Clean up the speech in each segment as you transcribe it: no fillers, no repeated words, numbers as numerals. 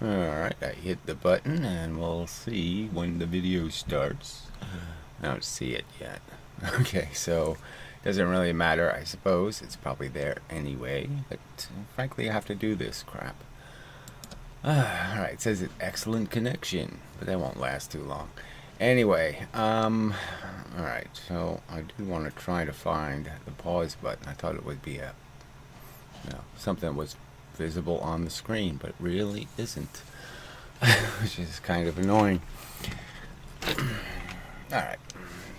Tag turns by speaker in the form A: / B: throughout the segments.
A: Alright, I hit the button and we'll see when the video starts. I don't see it yet. Okay, so it doesn't really matter, I suppose. It's probably there anyway, but frankly I have to do this crap. Alright, it says it's excellent connection, but that won't last too long. Anyway, alright, so I do want to try to find the pause button. I thought it would be something that was visible on the screen, but it really isn't, which is kind of annoying. Alright,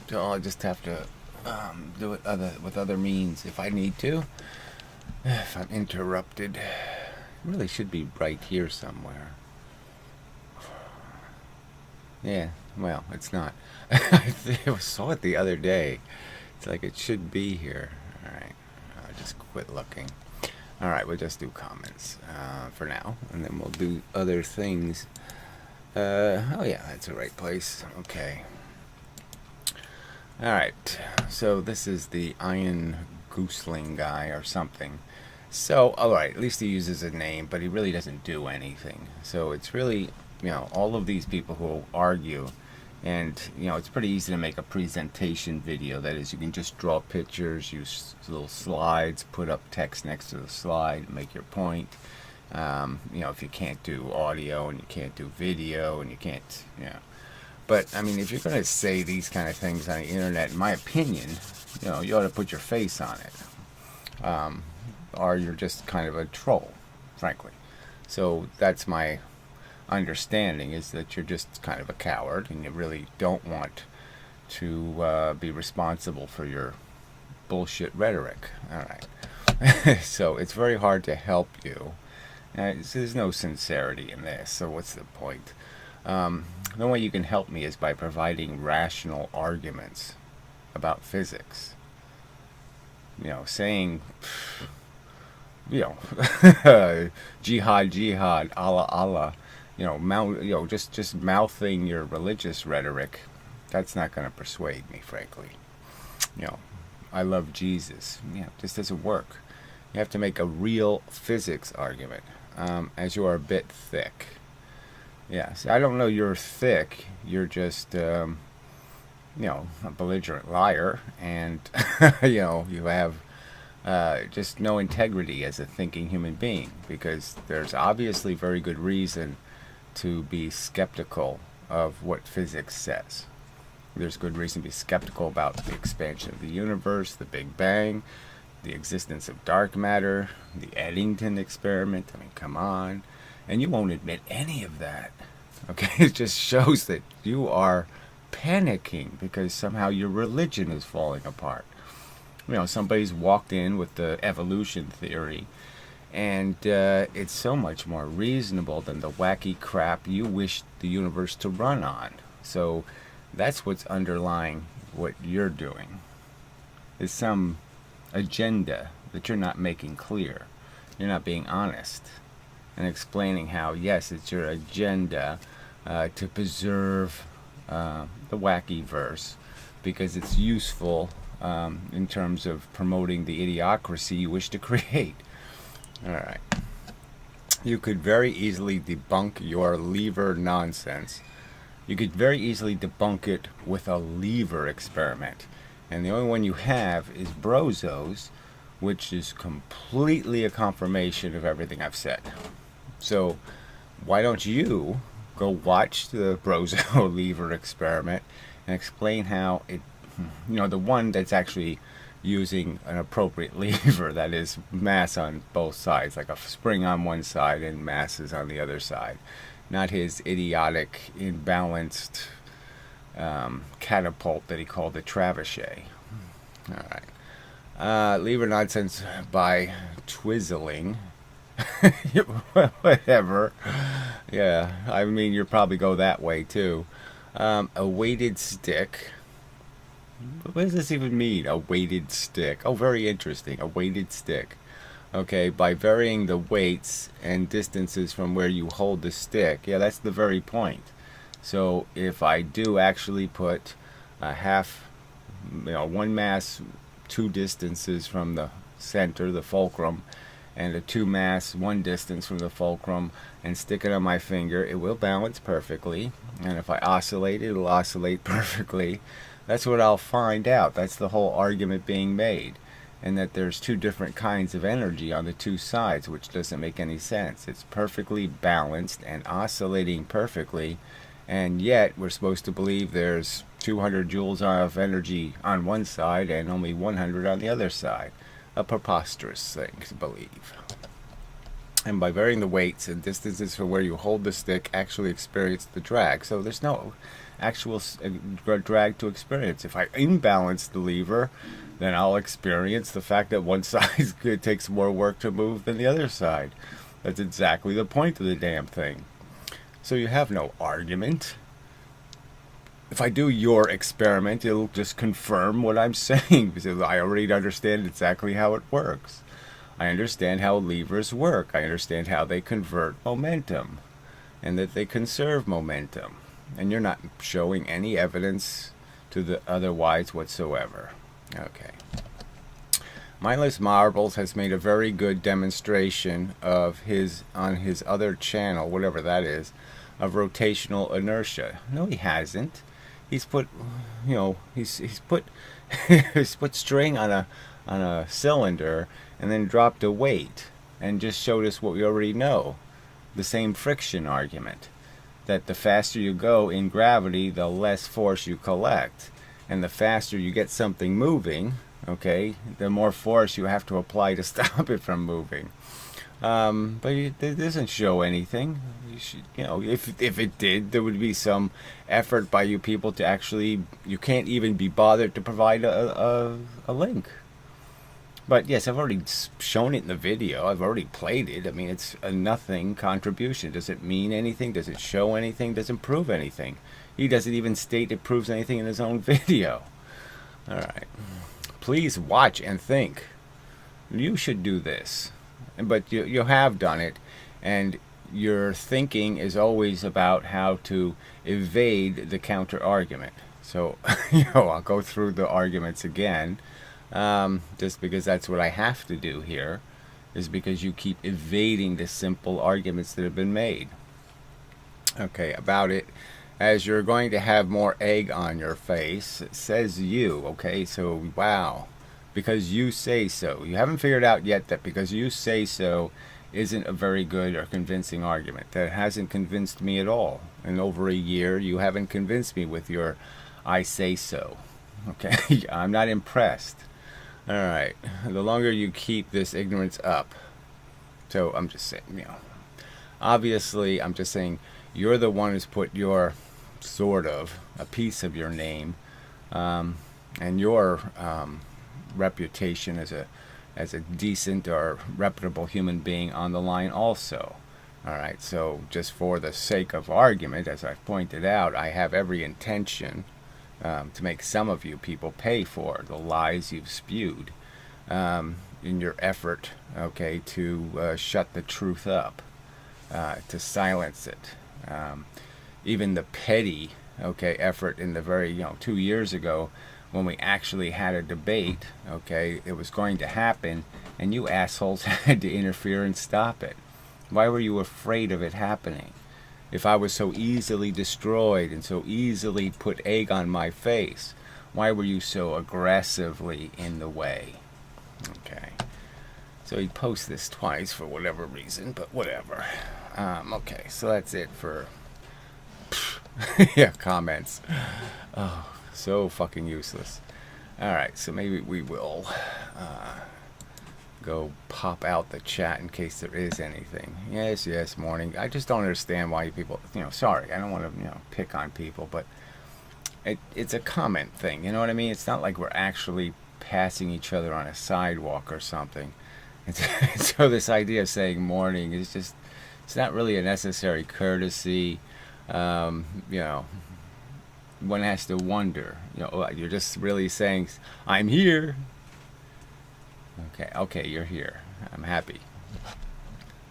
A: so I'll just have to do it with other means if I need to. If I'm interrupted, it really should be right here somewhere. Yeah, well, it's not. I saw it the other day. It's like it should be here. Alright, I'll just quit looking. Alright, we'll just do comments for now, and then we'll do other things. Oh yeah, that's the right place. Okay. Alright, so this is the Iron Gooseling guy or something. So, alright, at least he uses a name, but he really doesn't do anything. So it's really, all of these people who argue, and it's pretty easy to make a presentation video. That is, you can just draw pictures, use little slides, put up text next to the slide, make your point. If you can't do audio and you can't do video and you can't, But I mean, if you're going to say these kind of things on the internet, in my opinion, you ought to put your face on it, or you're just kind of a troll, frankly. So that's my understanding, is that you're just kind of a coward and you really don't want to be responsible for your bullshit rhetoric. Alright. So it's very hard to help you. There's no sincerity in this, so what's the point? The way you can help me is by providing rational arguments about physics. Saying, jihad, jihad, Allah, Allah. Just mouthing your religious rhetoric, that's not going to persuade me, frankly. I love Jesus. It just doesn't work. You have to make a real physics argument, as you are a bit thick. Yes, I don't know you're thick. You're just, a belligerent liar, and, you have just no integrity as a thinking human being, because there's obviously very good reason to be skeptical of what physics says. There's good reason to be skeptical about the expansion of the universe, the Big Bang, the existence of dark matter, the Eddington experiment. I mean, come on. And you won't admit any of that. Okay, it just shows that you are panicking because somehow your religion is falling apart. Somebody's walked in with the evolution theory, and it's so much more reasonable than the wacky crap you wish the universe to run on. So that's what's underlying what you're doing. Is some agenda that you're not making clear. You're not being honest and explaining how, yes, it's your agenda to preserve the wacky verse because it's useful in terms of promoting the idiocracy you wish to create. Alright. You could very easily debunk your lever nonsense. You could very easily debunk it with a lever experiment. And the only one you have is Brozo's, which is completely a confirmation of everything I've said. So why don't you go watch the Brozo lever experiment and explain how it, the one that's actually using an appropriate lever, that is mass on both sides, like a spring on one side and masses on the other side, not his idiotic, imbalanced catapult that he called the trebuchet. Alright. Lever nonsense by twizzling. Whatever. Yeah, I mean, you'll probably go that way too. A weighted stick. What does this even mean? A weighted stick. Oh, very interesting. A weighted stick. Okay, by varying the weights and distances from where you hold the stick. Yeah, that's the very point. So if I do actually put a half, one mass, two distances from the center, the fulcrum, and a 2 mass 1 distance from the fulcrum and stick it on my finger, it will balance perfectly. And if I oscillate, it'll oscillate perfectly. That's what I'll find out. That's the whole argument being made. And that there's 2 different kinds of energy on the 2 sides, which doesn't make any sense. It's perfectly balanced and oscillating perfectly, and yet we're supposed to believe there's 200 joules of energy on one side and only 100 on the other side. A preposterous thing to believe. And by varying the weights and distances for where you hold the stick, actually experience the drag. So there's no actual drag to experience. If I imbalance the lever, then I'll experience the fact that one side takes more work to move than the other side. That's exactly the point of the damn thing. So you have no argument. If I do your experiment, it'll just confirm what I'm saying, because I already understand exactly how it works. I understand how levers work. I understand how they convert momentum, and that they conserve momentum. And you're not showing any evidence to the otherwise whatsoever. Okay. Mindless Marbles has made a very good demonstration of on his other channel, whatever that is, of rotational inertia. No, he hasn't. He's put, he's put he's put string on a cylinder and then dropped a weight and just showed us what we already know, the same friction argument, that the faster you go in gravity, the less force you collect, and the faster you get something moving, okay, the more force you have to apply to stop it from moving. But it doesn't show anything. If it did, there would be some effort by you people to actually. You can't even be bothered to provide a link. But yes, I've already shown it in the video. I've already played it. I mean, it's a nothing contribution. Does it mean anything? Does it show anything? Does it prove anything? He doesn't even state it proves anything in his own video. All right. Please watch and think. You should do this. But you have done it, and your thinking is always about how to evade the counter argument. So, I'll go through the arguments again, just because that's what I have to do here, is because you keep evading the simple arguments that have been made. Okay, about it. As you're going to have more egg on your face, says you, okay, so wow. Because you say so. You haven't figured out yet that because you say so isn't a very good or convincing argument. That hasn't convinced me at all. In over a year, you haven't convinced me with your I say so. Okay? I'm not impressed. Alright. The longer you keep this ignorance up. So I'm just saying, obviously, I'm just saying you're the one who's put your sort of a piece of your name and your reputation as a decent or reputable human being on the line also. Alright, so just for the sake of argument, as I've pointed out, I have every intention to make some of you people pay for the lies you've spewed in your effort, okay, to shut the truth up, to silence it. Even the petty, okay, effort in the very, 2 years ago, when we actually had a debate, okay, it was going to happen, and you assholes had to interfere and stop it. Why were you afraid of it happening? If I was so easily destroyed and so easily put egg on my face, why were you so aggressively in the way? Okay. So he posts this twice for whatever reason, but whatever. Okay, so that's it for comments. Oh, so fucking useless. Alright, so maybe we will go pop out the chat in case there is anything. Yes, morning. I just don't understand why you people, sorry, I don't want to, pick on people, but it's a comment thing, you know what I mean? It's not like we're actually passing each other on a sidewalk or something. So this idea of saying morning is just, it's not really a necessary courtesy. One has to wonder, you're just really saying, I'm here. Okay, you're here. I'm happy.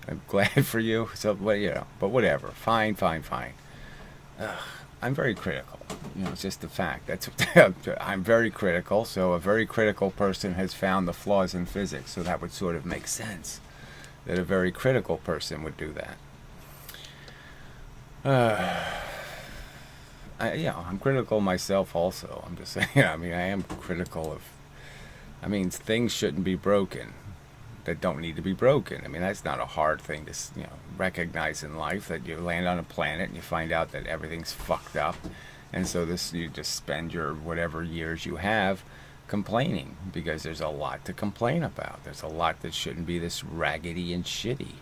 A: I'm glad for you. So, but whatever. Fine. I'm very critical. It's just a fact. That's I'm very critical. So a very critical person has found the flaws in physics. So that would sort of make sense. that a very critical person would do that. I'm critical myself also. I'm just saying, I mean, I am critical of, I mean, things shouldn't be broken that don't need to be broken. I mean, that's not a hard thing to, recognize in life, that you land on a planet and you find out that everything's fucked up. And so you just spend your whatever years you have complaining, because there's a lot to complain about. There's a lot that shouldn't be this raggedy and shitty.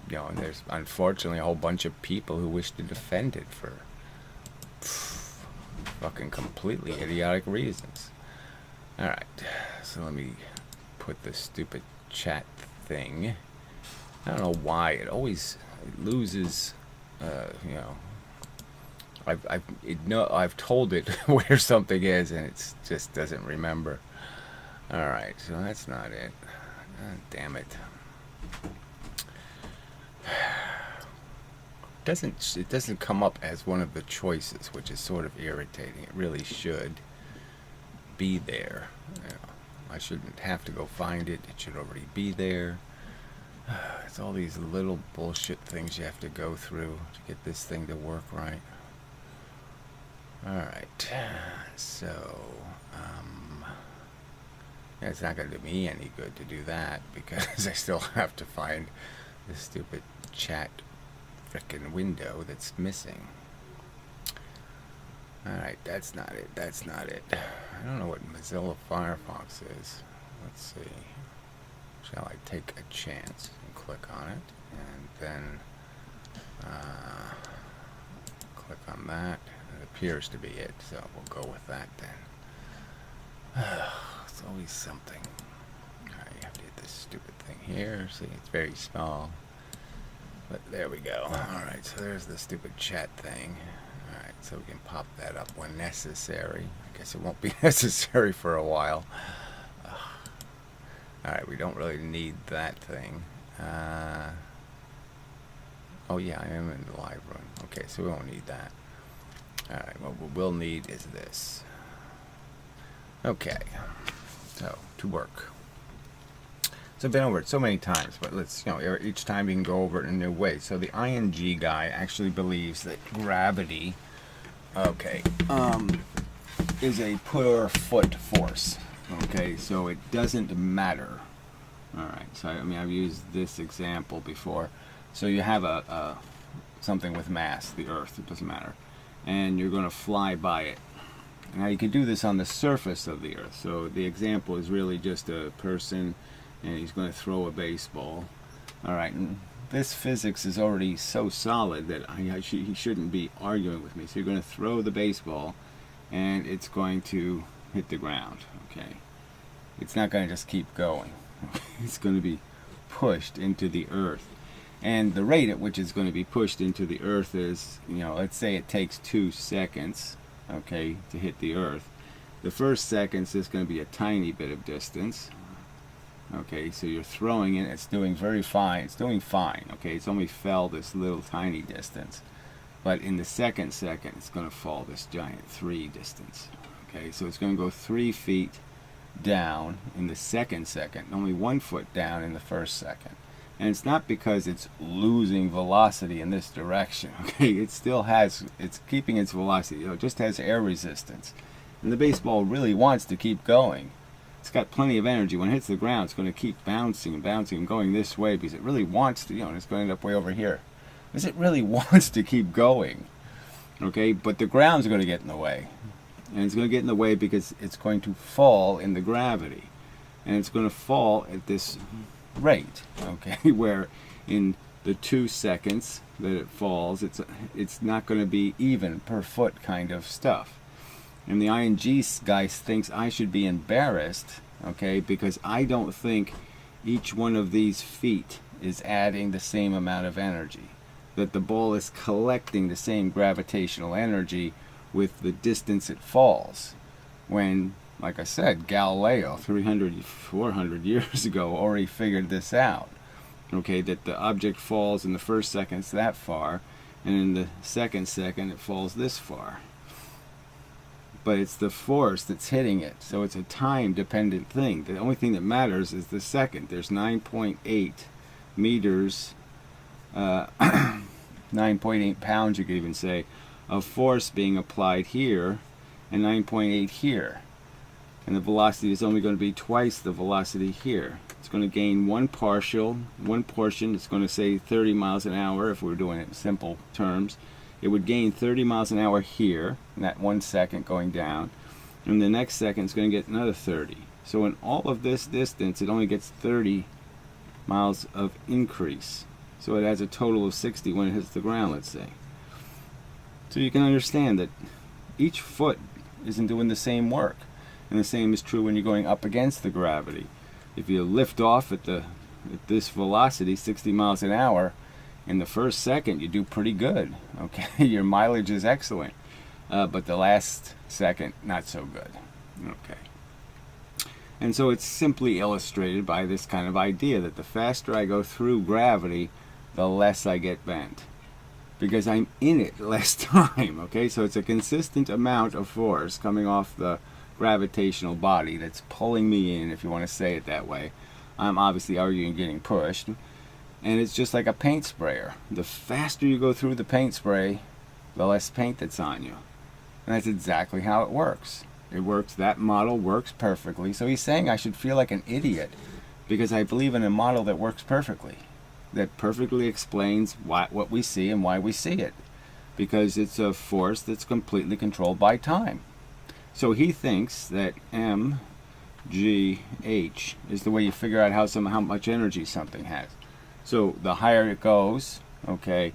A: And there's unfortunately a whole bunch of people who wish to defend it for fucking completely idiotic reasons. Alright, so let me put this stupid chat thing. I don't know why it always loses, I've told it where something is and it just doesn't remember. Alright, so that's not it. Damn it. It doesn't come up as one of the choices, which is sort of irritating. It really should be there. I shouldn't have to go find it. It should already be there. It's all these little bullshit things you have to go through to get this thing to work right. Alright, so it's not going to do me any good to do that, because I still have to find this stupid chat frickin' window that's missing. Alright, that's not it. I don't know what Mozilla Firefox is. Let's see. Shall I take a chance and click on it? And then click on that. It appears to be it, so we'll go with that then. It's always something. Alright, you have to hit this stupid thing here. See, it's very small. But there we go. Alright, so there's the stupid chat thing. Alright, so we can pop that up when necessary. I guess it won't be necessary for a while. Alright, we don't really need that thing. Oh yeah, I am in the live room. Okay, so we won't need that. Alright, what we'll need is this. Okay, so to work. So I've been over it so many times, but let's, each time you can go over it in a new way. So the ing guy actually believes that gravity, is a per foot force. Okay, so it doesn't matter. Alright, so I mean, I've used this example before. So you have a something with mass, the Earth, it doesn't matter. And you're going to fly by it. Now you can do this on the surface of the Earth. So the example is really just a person, and he's going to throw a baseball. Alright, and this physics is already so solid that he shouldn't be arguing with me. So you're going to throw the baseball, and it's going to hit the ground. Okay, it's not going to just keep going. It's going to be pushed into the Earth. And the rate at which it's going to be pushed into the Earth is, let's say it takes 2 seconds, okay, to hit the Earth. The first seconds is going to be a tiny bit of distance. Okay, so you're throwing it, it's doing very fine, okay, it's only fell this little tiny distance. But in the second second, it's going to fall this giant 3 distance. Okay, so it's going to go 3 feet down in the second second, only 1 foot down in the first second. And it's not because it's losing velocity in this direction, okay, it's keeping its velocity, it just has air resistance. And the baseball really wants to keep going. It's got plenty of energy. When it hits the ground, it's going to keep bouncing and bouncing and going this way because it really wants to, and it's going to end up way over here. Because it really wants to keep going. Okay, but the ground's going to get in the way. And it's going to get in the way because it's going to fall in the gravity. And it's going to fall at this rate, okay, where in the 2 seconds that it falls, it's not going to be even per foot kind of stuff. And the ing guy thinks I should be embarrassed, okay, because I don't think each one of these feet is adding the same amount of energy. That the ball is collecting the same gravitational energy with the distance it falls. When, like I said, Galileo 300, 400 years ago already figured this out. Okay, that the object falls in the first second it's that far, and in the second second it falls this far. but it's the force that's hitting it. So it's a time-dependent thing. The only thing that matters is the second. There's 9.8 meters, 9.8 pounds, you could even say, of force being applied here, and 9.8 here. And the velocity is only going to be twice the velocity here. It's going to gain one portion. It's going to say 30 miles an hour if we're doing it in simple terms. It would gain 30 miles an hour here, in that 1 second going down. And the next second it's going to get another 30. So in all of this distance, it only gets 30 miles of increase. So it has a total of 60 when it hits the ground, let's say. So you can understand that each foot isn't doing the same work. And the same is true when you're going up against the gravity. If you lift off at this velocity, 60 miles an hour, in the first second you do pretty good. Okay, your mileage is excellent, but the last second not so good. Okay, and so it's simply illustrated by this kind of idea that the faster I go through gravity, the less I get bent, because I'm in it less time. Okay, so it's a consistent amount of force coming off the gravitational body that's pulling me in, if you want to say it that way. I'm obviously arguing getting pushed, and it's just like a paint sprayer. The faster you go through the paint spray, the less paint that's on you. And that's exactly how it works. It works, that model works perfectly. So he's saying I should feel like an idiot because I believe in a model that works perfectly, that perfectly explains what we see and why we see it, because it's a force that's completely controlled by time. So he thinks that mgh is the way you figure out how much energy something has. So the higher it goes, okay,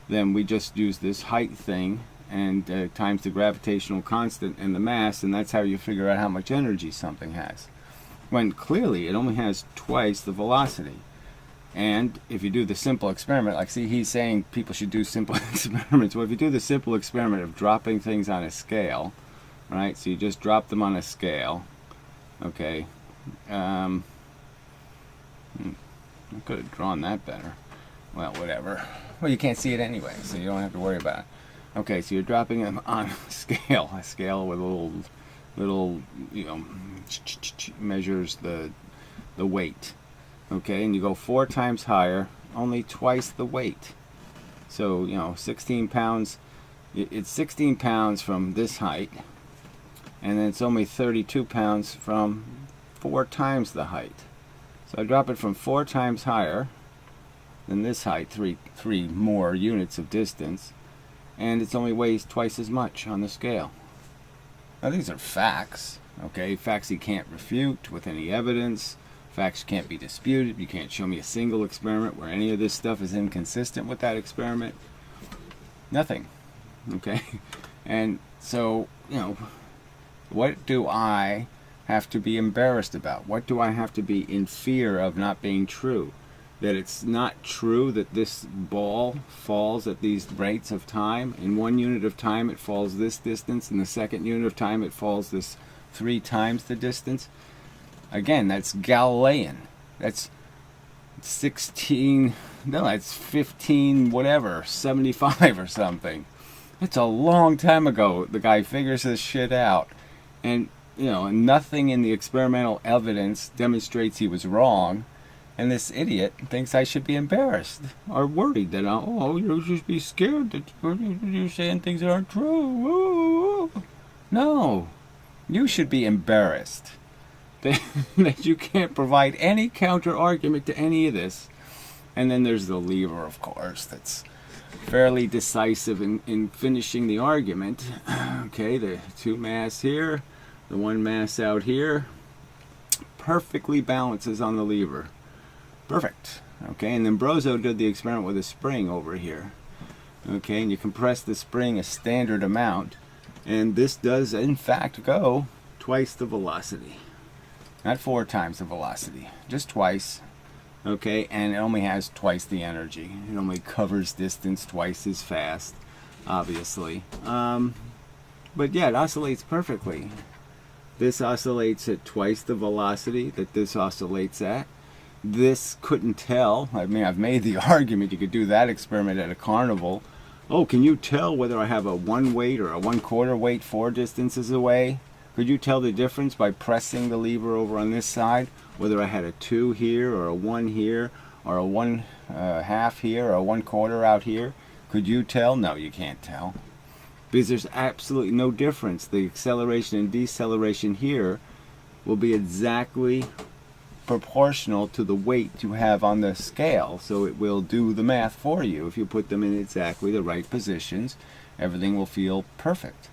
A: then we just use this height thing and times the gravitational constant and the mass, and that's how you figure out how much energy something has. When clearly it only has twice the velocity. And if you do the simple experiment, like see, he's saying people should do simple experiments. Well, if you do the simple experiment of dropping things on a scale, right? So you just drop them on a scale, okay. I could have drawn that better. Well, whatever. Well, you can't see it anyway, so you don't have to worry about it. Okay, so you're dropping them on a scale with a little, you know, measures the weight. Okay, and you go 4 times higher, only twice the weight. So, you know, 16 pounds, it's 16 pounds from this height, and then it's only 32 pounds from 4 times the height. So I drop it from 4 times higher than this height, three more units of distance, and it only weighs twice as much on the scale. Now these are facts, okay? Facts you can't refute with any evidence. Facts can't be disputed. You can't show me a single experiment where any of this stuff is inconsistent with that experiment. Nothing, okay? And so, you know, what do I have to be embarrassed about? What do I have to be in fear of not being true? That it's not true that this ball falls at these rates of time. In 1 unit of time it falls this distance, in the second unit of time it falls this 3 times the distance. Again, that's Galilean. That's 15 whatever, 75 or something. It's a long time ago the guy figures this shit out. And, you know, nothing in the experimental evidence demonstrates he was wrong. And this idiot thinks I should be embarrassed or worried that, oh, you should be scared that you're saying things that aren't true. Ooh. No, you should be embarrassed that you can't provide any counter argument to any of this. And then there's the lever, of course, that's fairly decisive in finishing the argument. Okay, the 2 mass here, the 1 mass out here, perfectly balances on the lever. Perfect. Okay, and then Brozo did the experiment with a spring over here. Okay, and you compress the spring a standard amount, and this does in fact go twice the velocity. Not 4 times the velocity, just twice. Okay, and it only has twice the energy. It only covers distance twice as fast, obviously. But yeah, it oscillates perfectly. This oscillates at twice the velocity that this oscillates at. This couldn't tell. I mean, I've made the argument you could do that experiment at a carnival Oh, can you tell whether I have a 1 weight or a 1/4 weight 4 distances away? Could you tell the difference by pressing the lever over on this side? Whether I had a 2 here or a 1 here or a 1/2 here or a 1/4 out here? Could you tell? No, you can't tell. Because there's absolutely no difference. The acceleration and deceleration here will be exactly proportional to the weight you have on the scale, so it will do the math for you. If you put them in exactly the right positions, everything will feel perfect.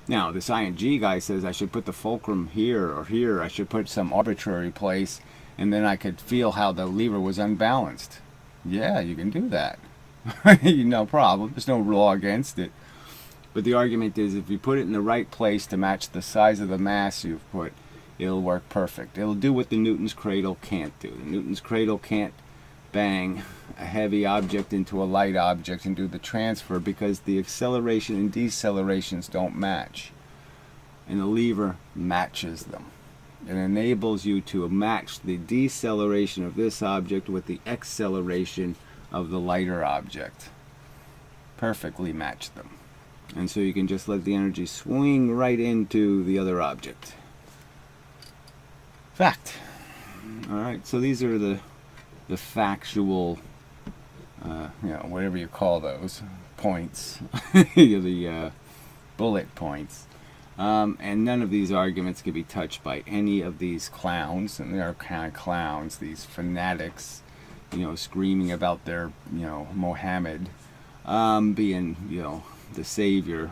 A: Now, this ING guy says I should put the fulcrum here or here, I should put some arbitrary place, and then I could feel how the lever was unbalanced. Yeah, you can do that. No problem. There's no law against it. But the argument is if you put it in the right place to match the size of the mass you've put, it'll work perfect. It'll do what the Newton's cradle can't do. The Newton's cradle can't bang a heavy object into a light object and do the transfer because the acceleration and decelerations don't match. And the lever matches them. It enables you to match the deceleration of this object with the acceleration of the lighter object. Perfectly match them. And so you can just let the energy swing right into the other object. Fact. Alright, so these are the factual, whatever you call those, points, the bullet points. And none of these arguments can be touched by any of these clowns, and they are kind of clowns, these fanatics, screaming about their, Mohammed being, the savior.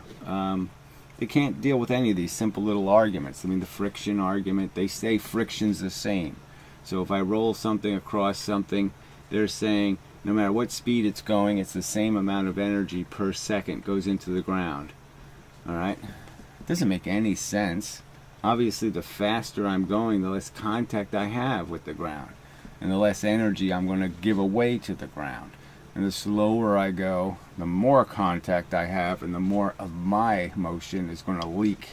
A: They can't deal with any of these simple little arguments. I mean, the friction argument, they say friction's the same. So if I roll something across something, they're saying no matter what speed it's going, it's the same amount of energy per second goes into the ground. Alright? It doesn't make any sense. Obviously, the faster I'm going, the less contact I have with the ground. And the less energy I'm going to give away to the ground. And the slower I go, the more contact I have, and the more of my motion is going to leak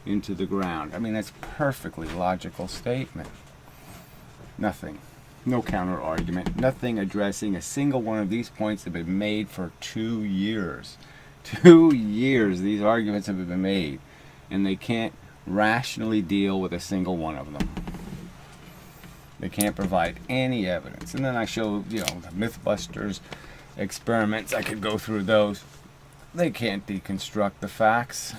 A: into the ground. I mean, that's a perfectly logical statement. Nothing. No counter argument. Nothing addressing a single one of these points that have been made for 2 years. 2 years these arguments have been made. And they can't rationally deal with a single one of them. They can't provide any evidence. And then I show, the Mythbusters experiments. I could go through those. They can't deconstruct the facts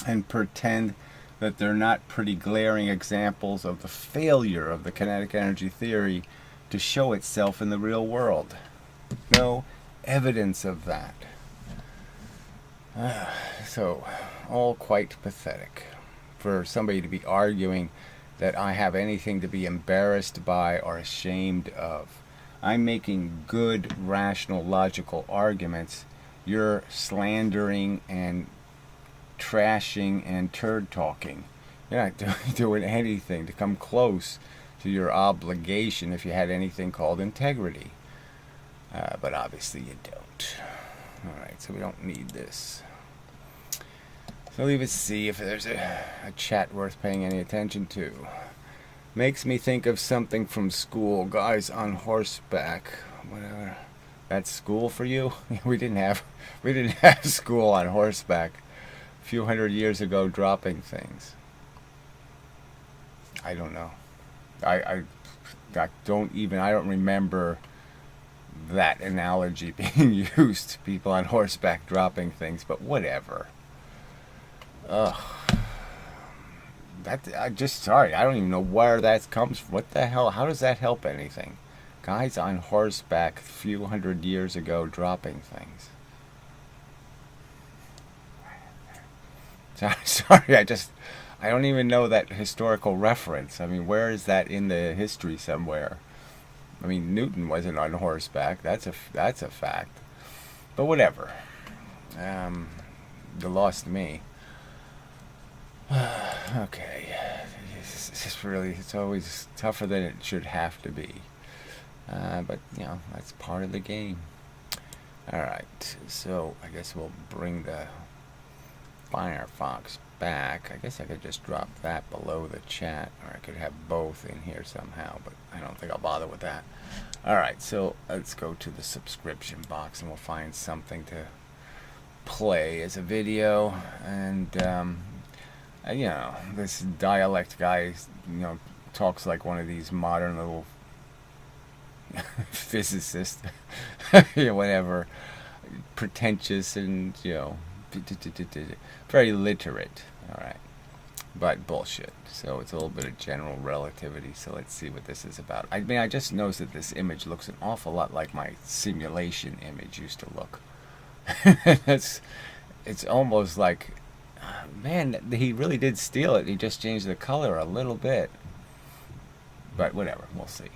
A: and pretend that they're not pretty glaring examples of the failure of the kinetic energy theory to show itself in the real world. No evidence of that. So, all quite pathetic for somebody to be arguing that I have anything to be embarrassed by or ashamed of. I'm making good, rational, logical arguments. You're slandering and trashing and turd talking. You're not doing anything to come close to your obligation if you had anything called integrity. But obviously you don't. Alright, so we don't need this. So leave it see if there's a chat worth paying any attention to. Makes me think of something from school. Guys on horseback. Whatever. That's school for you? We didn't have school on horseback a few hundred years ago dropping things. I don't know. I don't remember that analogy being used. People on horseback dropping things, but whatever. Ugh. I don't even know where that comes from. What the hell? How does that help anything? Guys on horseback a few hundred years ago dropping things. Sorry, I don't even know that historical reference. I mean, where is that in the history somewhere? I mean, Newton wasn't on horseback. That's a fact. But whatever. You lost me. Okay. It's always tougher than it should have to be. But, that's part of the game. Alright, so I guess we'll bring the Firefox back. I guess I could just drop that below the chat, or I could have both in here somehow, but I don't think I'll bother with that. Alright, so let's go to the subscription box and we'll find something to play as a video. And you know, this dialect guy, you know, talks like one of these modern little physicists, you know, whatever, pretentious and, you know, very literate. Alright, but bullshit. So it's a little bit of general relativity. So let's see what this is about. I mean, I just noticed that this image looks an awful lot like my simulation image used to look. It's almost like, man, he really did steal it. He just changed the color a little bit. But whatever, we'll see.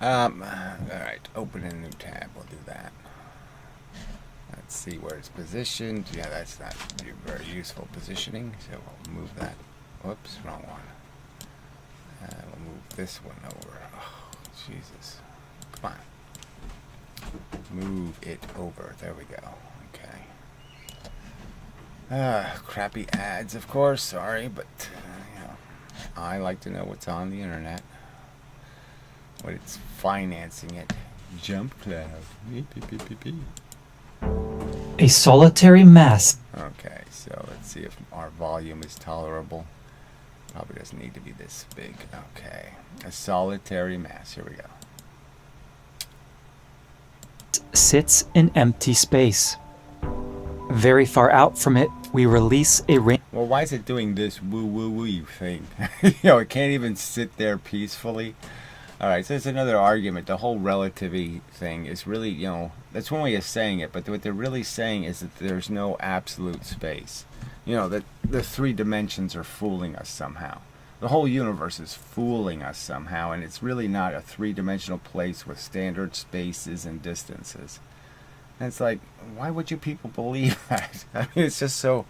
A: Alright, open a new tab. We'll do that. Let's see where it's positioned. Yeah, that's not very useful positioning, so we'll move that. Whoops, wrong one. We'll move this one over. Oh, Jesus. Come on. Move it over. There we go. Okay. Crappy ads, of course. Sorry, but you know, I like to know what's on the internet. What it's financing it. Jump cloud.
B: A solitary mass.
A: Okay, so let's see if our volume is tolerable. Probably doesn't need to be this big. Okay, a solitary mass. Here we go.
B: Sits in empty space. Very far out from it, we release a ring.
A: Well, why is it doing this woo thing? You know, it can't even sit there peacefully. Alright, so there's another argument. The whole relativity thing is really, you know, that's one way of saying it, but what they're really saying is that there's no absolute space. You know, that the three dimensions are fooling us somehow. The whole universe is fooling us somehow, and it's really not a three-dimensional place with standard spaces and distances. And it's like, why would you people believe that? I mean, it's just so...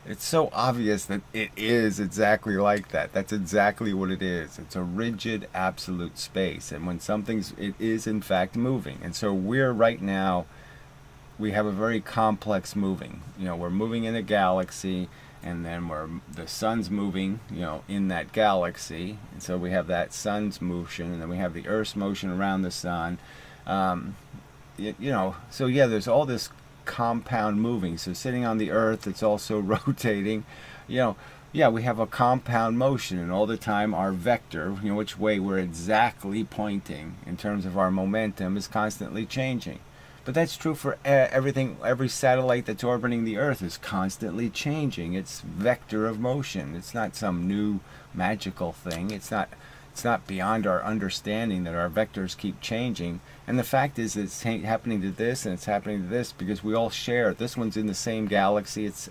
A: It's so obvious that it is exactly like that. That's exactly what it is. It's a rigid, absolute space. And when it is in fact moving. And so we're right now, we have a very complex moving. You know, we're moving in a galaxy, and then the sun's moving, you know, in that galaxy. And so we have that sun's motion, and then we have the Earth's motion around the sun. You know, so yeah, there's all this compound moving. So sitting on the Earth, it's also rotating. You know, yeah, we have a compound motion, and all the time our vector, you know, which way we're exactly pointing in terms of our momentum, is constantly changing. But that's true for everything. Every satellite that's orbiting the Earth is constantly changing its vector of motion. It's not some new magical thing. It's not beyond our understanding that our vectors keep changing. And the fact is, it's happening to this and it's happening to this because we all share. This one's in the same galaxy. It's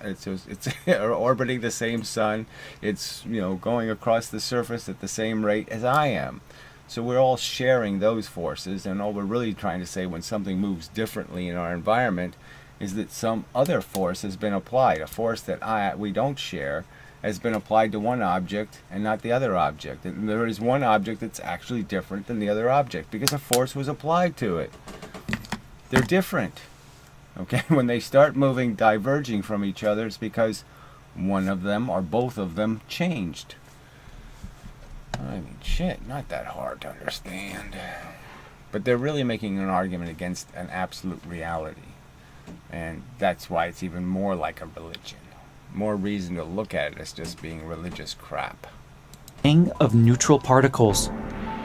A: orbiting the same sun. It's, you know, going across the surface at the same rate as I am. So we're all sharing those forces. And all we're really trying to say when something moves differently in our environment is that some other force has been applied. A force that we don't share has been applied to one object and not the other object. And there is one object that's actually different than the other object because a force was applied to it. They're different. Okay, when they start moving, diverging from each other, it's because one of them or both of them changed. I mean, shit, not that hard to understand. But they're really making an argument against an absolute reality. And that's why it's even more like a religion. More reason to look at it as just being religious crap.
B: Ring of neutral particles,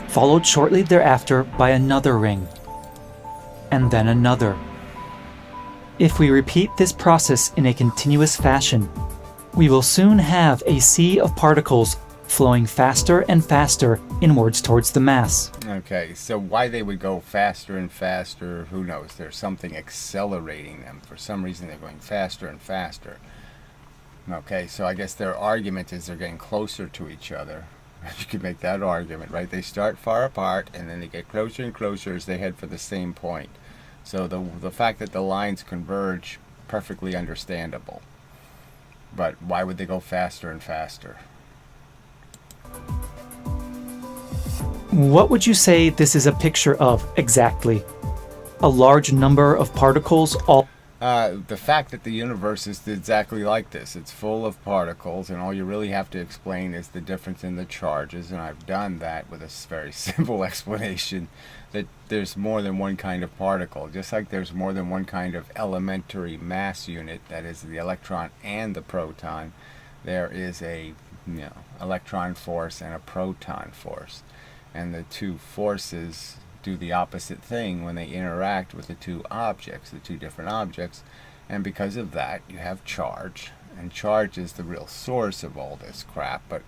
B: followed shortly thereafter by another ring, and then another. If we repeat this process in a continuous fashion, we will soon have a sea of particles flowing faster and faster inwards towards the mass.
A: Okay, so why they would go faster and faster, who knows? There's something accelerating them. For some reason they're going faster and faster. Okay, so I guess their argument is they're getting closer to each other. You could make that argument, right? They start far apart, and then they get closer and closer as they head for the same point. So the fact that the lines converge, perfectly understandable. But why would they go faster and faster?
B: What would you say this is a picture of exactly? A large number of particles all...
A: The fact that the universe is exactly like this. It's full of particles, and all you really have to explain is the difference in the charges, and I've done that with a very simple explanation that there's more than one kind of particle. Just like there's more than one kind of elementary mass unit, that is the electron and the proton, there is a electron force and a proton force. And the two forces do the opposite thing when they interact with the two objects, the two different objects, and because of that you have charge, and charge is the real source of all this crap. But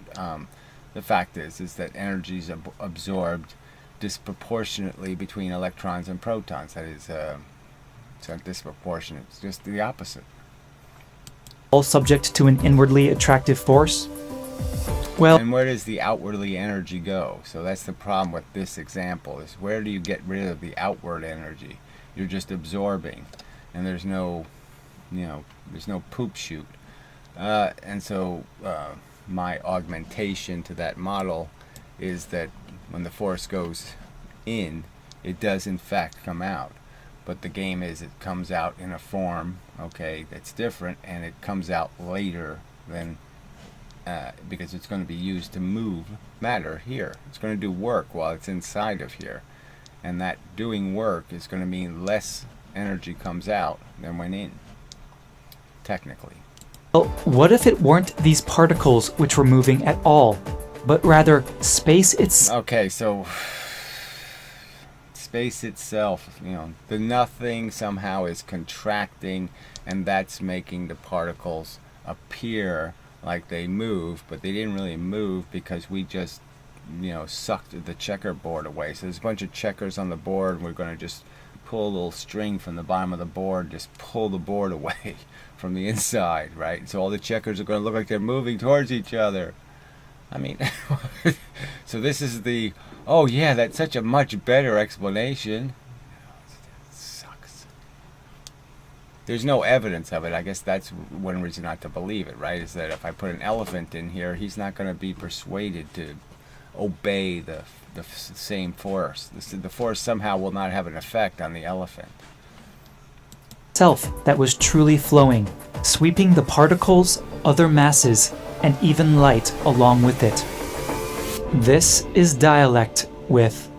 A: the fact is that energy is absorbed disproportionately between electrons and protons. That is, it's not disproportionate, it's just the opposite.
B: All subject to an inwardly attractive force? Well,
A: and where does the outwardly energy go? So that's the problem with this example, is where do you get rid of the outward energy? You're just absorbing, and there's no poop shoot. And so my augmentation to that model is that when the force goes in, it does in fact come out. But the game is it comes out in a form, okay, that's different, and it comes out later than because it's going to be used to move matter here. It's going to do work while it's inside of here. And that doing work is going to mean less energy comes out than went in, technically.
B: Well, what if it weren't these particles which were moving at all, but rather space itself?
A: Okay, so space itself, the nothing somehow is contracting, and that's making the particles appear like they move, but they didn't really move because we just sucked the checkerboard away. So there's a bunch of checkers on the board, and we're going to just pull a little string from the bottom of the board, just pull the board away from the inside, right? So all the checkers are going to look like they're moving towards each other. I mean, so this is the, oh yeah, that's such a much better explanation. There's no evidence of it. I guess that's one reason not to believe it, right? Is that if I put an elephant in here, he's not going to be persuaded to obey the same force. The force somehow will not have an effect on the elephant.
B: Self that was truly flowing, sweeping the particles, other masses, and even light along with it. This is dialect with.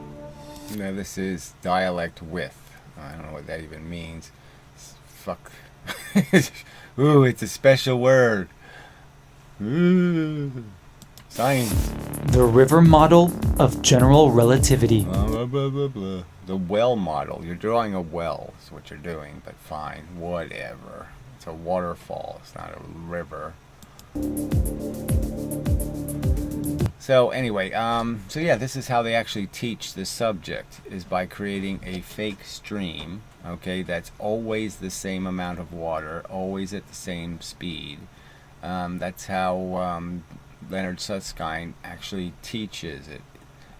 A: No, this is dialect with. I don't know what that even means. Fuck. Ooh, it's a special word. Ooh. Science.
B: The river model of general relativity.
A: Blah, blah, blah, blah. The well model. You're drawing a well, is what you're doing, but fine, whatever. It's a waterfall, it's not a river. So anyway, so yeah, this is how they actually teach the subject, is by creating a fake stream, okay, that's always the same amount of water, always at the same speed. That's how Leonard Susskind actually teaches it,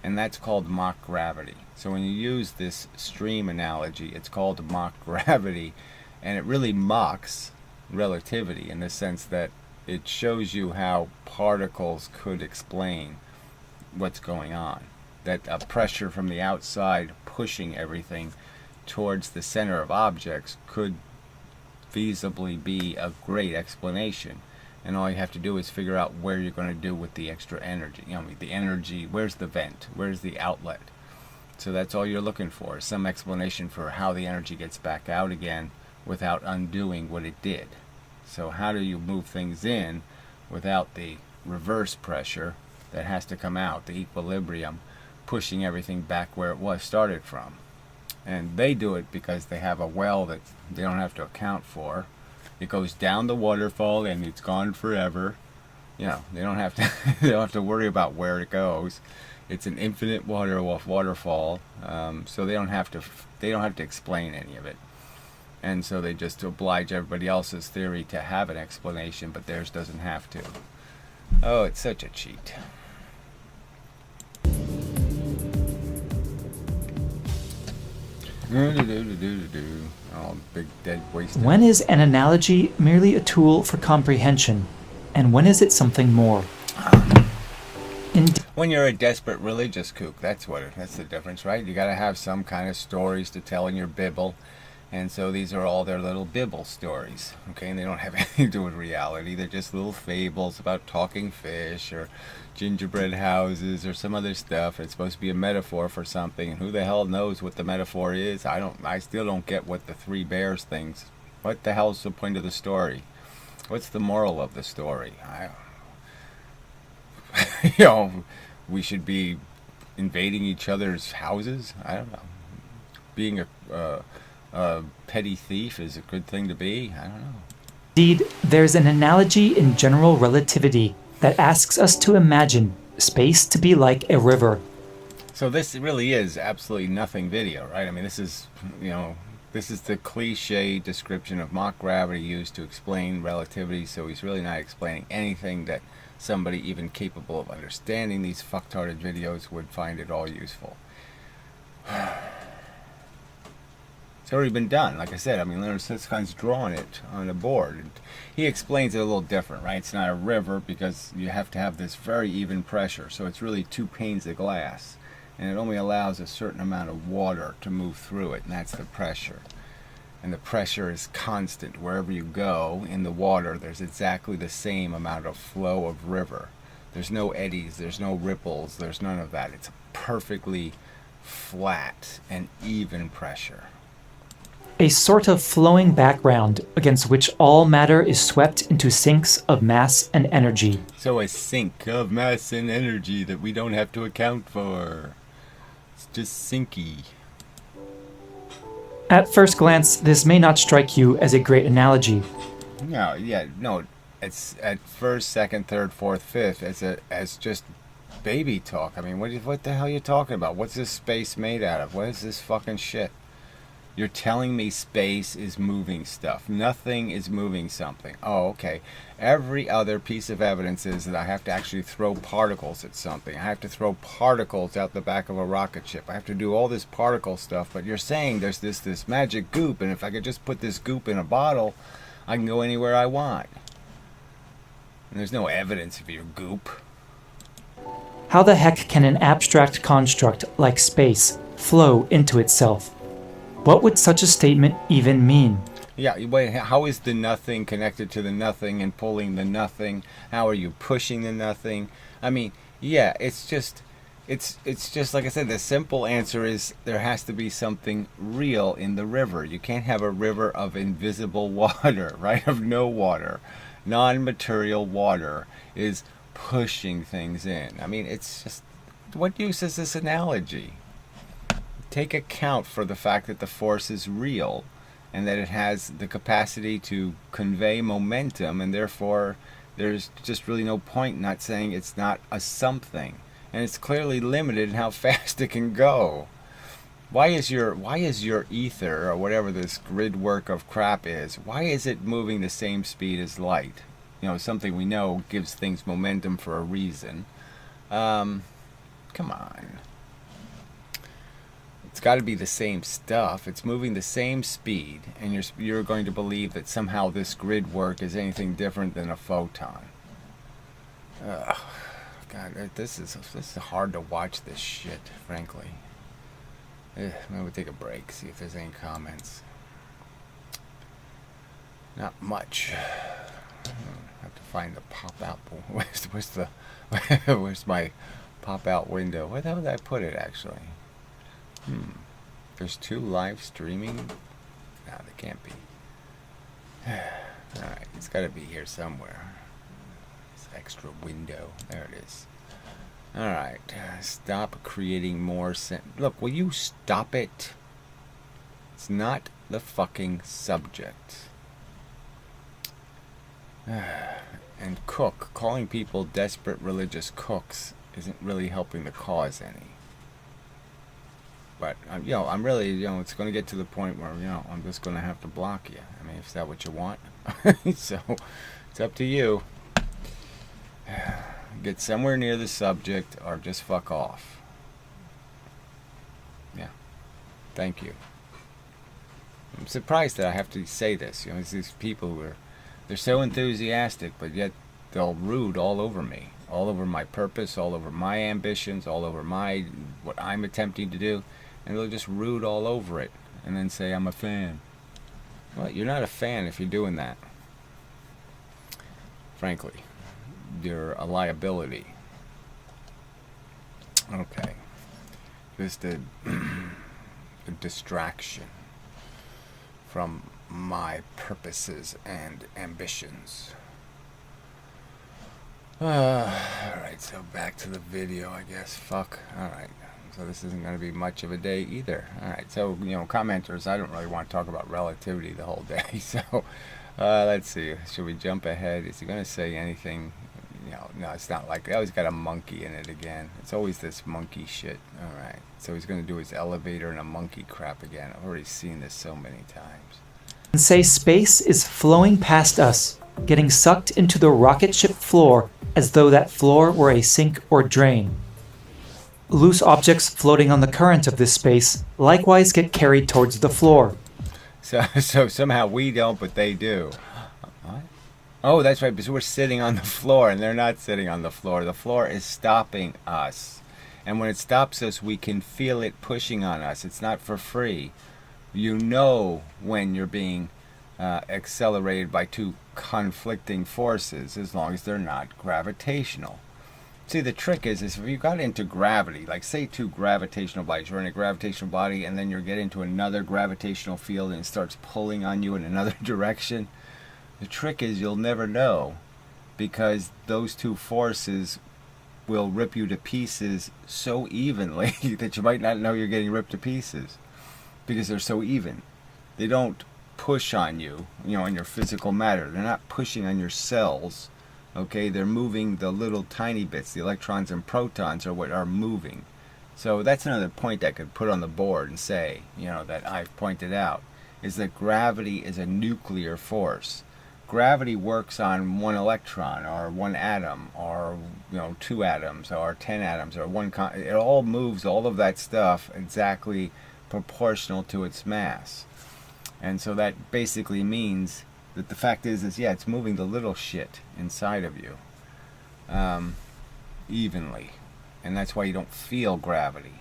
A: and that's called mock gravity. So when you use this stream analogy, it's called mock gravity, and it really mocks relativity in the sense that it shows you how particles could explain what's going on. That a pressure from the outside pushing everything towards the center of objects could feasibly be a great explanation. And all you have to do is figure out where you're going to do with the extra energy. The energy, where's the vent? Where's the outlet? So that's all you're looking for, some explanation for how the energy gets back out again without undoing what it did. So how do you move things in without the reverse pressure that has to come out, the equilibrium, pushing everything back where it was started from? And they do it because they have a well that they don't have to account for. It goes down the waterfall and it's gone forever. They don't have to they don't have to worry about where it goes. It's an infinite waterfall, so they don't have to explain any of it. And so they just oblige everybody else's theory to have an explanation, but theirs doesn't have to. Oh, it's such a cheat. Oh, big dead waste.
B: When is an analogy merely a tool for comprehension, and when is it something more?
A: When you're a desperate religious kook, that's the difference, right? You got to have some kind of stories to tell in your Bible, And so these are all their little Bible stories, okay? And they don't have anything to do with reality. They're just little fables about talking fish or gingerbread houses or some other stuff. It's supposed to be a metaphor for something, and who the hell knows what the metaphor is? I still don't get what the three bears things. What the hell's the point of the story? What's the moral of the story? We should be invading each other's houses? I don't know. Being a petty thief is a good thing to be? I don't know.
B: Indeed, there's an analogy in general relativity that asks us to imagine space to be like a river.
A: So this really is absolutely nothing video, right? I mean, this is the cliche description of mock gravity used to explain relativity, so he's really not explaining anything that somebody even capable of understanding these fucktarded videos would find at all useful. It's already been done. Like I said, I mean, Leonard Susskind's drawn it on the board. And he explains it a little different, right? It's not a river because you have to have this very even pressure. So it's really two panes of glass. And it only allows a certain amount of water to move through it, and that's the pressure. And the pressure is constant. Wherever you go in the water, there's exactly the same amount of flow of river. There's no eddies, there's no ripples, there's none of that. It's perfectly flat and even pressure.
B: A sort of flowing background against which all matter is swept into sinks of mass and energy.
A: So a sink of mass and energy that we don't have to account for. It's just sinky.
B: At first glance, this may not strike you as a great analogy.
A: No, it's at first, second, third, fourth, fifth as just baby talk. I mean, what the hell are you talking about? What's this space made out of? What is this fucking shit? You're telling me space is moving stuff. Nothing is moving something. Oh, okay. Every other piece of evidence is that I have to actually throw particles at something. I have to throw particles out the back of a rocket ship. I have to do all this particle stuff. But you're saying there's this magic goop, and if I could just put this goop in a bottle, I can go anywhere I want. And there's no evidence of your goop.
B: How the heck can an abstract construct like space flow into itself? What would such a statement even mean?
A: Yeah, wait, how is the nothing connected to the nothing and pulling the nothing? How are you pushing the nothing? I mean, yeah, it's just like I said, the simple answer is there has to be something real in the river. You can't have a river of invisible water, right? Of no water. Non-material water is pushing things in. I mean, it's just, what use is this analogy? Take account for the fact that the force is real and that it has the capacity to convey momentum, and therefore there's just really no point in not saying it's not a something, and it's clearly limited in how fast it can go. Why is your ether, or whatever this grid work of crap is, why is it moving the same speed as light? Something we know gives things momentum for a reason. Come on. It's got to be the same stuff. It's moving the same speed, and you're going to believe that somehow this grid work is anything different than a photon. Ugh. God, this is hard to watch this shit, frankly. Maybe we'll take a break, see if there's any comments. Not much. I have to find the pop-out. Where's my pop-out window? Where the hell did I put it, actually? There's two live streaming? No, there can't be. Alright, it's got to be here somewhere. This extra window. There it is. Alright, stop creating more Look, will you stop it? It's not the fucking subject. And calling people desperate religious cooks isn't really helping the cause any. But, I'm really, it's going to get to the point where, I'm just going to have to block you. I mean, is that what you want? So, it's up to you. Get somewhere near the subject or just fuck off. Yeah. Thank you. I'm surprised that I have to say this. It's these people who they're so enthusiastic, but yet they'll rude all over me. All over my purpose, all over my ambitions, all over what I'm attempting to do. And they'll just root all over it and then say I'm a fan. Well, you're not a fan if you're doing that. Frankly, you're a liability. Okay. Just a distraction from my purposes and ambitions. Alright, so back to the video, I guess. Fuck. Alright. So this isn't going to be much of a day either. Alright, so, commenters, I don't really want to talk about relativity the whole day. So, let's see. Should we jump ahead? Is he going to say anything? No, it's not like... Oh, he's got a monkey in it again. It's always this monkey shit. Alright. So he's going to do his elevator and a monkey crap again. I've already seen this so many times.
B: And say space is flowing past us, getting sucked into the rocket ship floor as though that floor were a sink or drain. Loose objects floating on the current of this space likewise get carried towards the floor.
A: So somehow we don't, but they do. What? Oh, that's right, because we're sitting on the floor, and they're not sitting on the floor. The floor is stopping us. And when it stops us, we can feel it pushing on us. It's not for free. You know when you're being accelerated by two conflicting forces, as long as they're not gravitational. See, the trick is if you got into gravity, like say two gravitational bodies, you're in a gravitational body and then you get into another gravitational field and it starts pulling on you in another direction, the trick is you'll never know, because those two forces will rip you to pieces so evenly that you might not know you're getting ripped to pieces, because they're so even. They don't push on you, in your physical matter. They're not pushing on your cells. Okay, they're moving the little tiny bits. The electrons and protons are what are moving. So that's another point I could put on the board and say, that I've pointed out, is that gravity is a nuclear force. Gravity works on one electron or one atom or, two atoms or 10 atoms or it all moves, all of that stuff exactly proportional to its mass. And so that basically means that the fact is yeah, it's moving the little shit inside of you evenly. And that's why you don't feel gravity.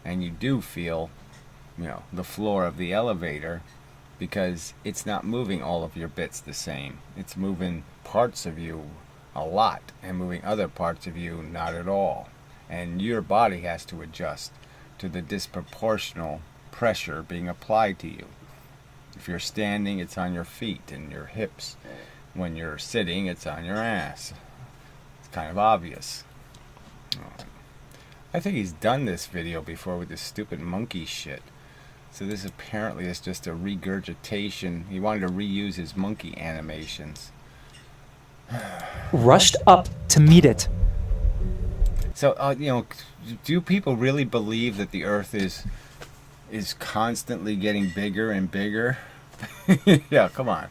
A: And you do feel, the floor of the elevator, because it's not moving all of your bits the same. It's moving parts of you a lot and moving other parts of you not at all. And your body has to adjust to the disproportional pressure being applied to you. If you're standing, it's on your feet and your hips. When you're sitting, it's on your ass. It's kind of obvious. I think he's done this video before with this stupid monkey shit. So this apparently is just a regurgitation. He wanted to reuse his monkey animations.
B: Rushed up to meet it.
A: So, do people really believe that the Earth is constantly getting bigger and bigger? Yeah, come on.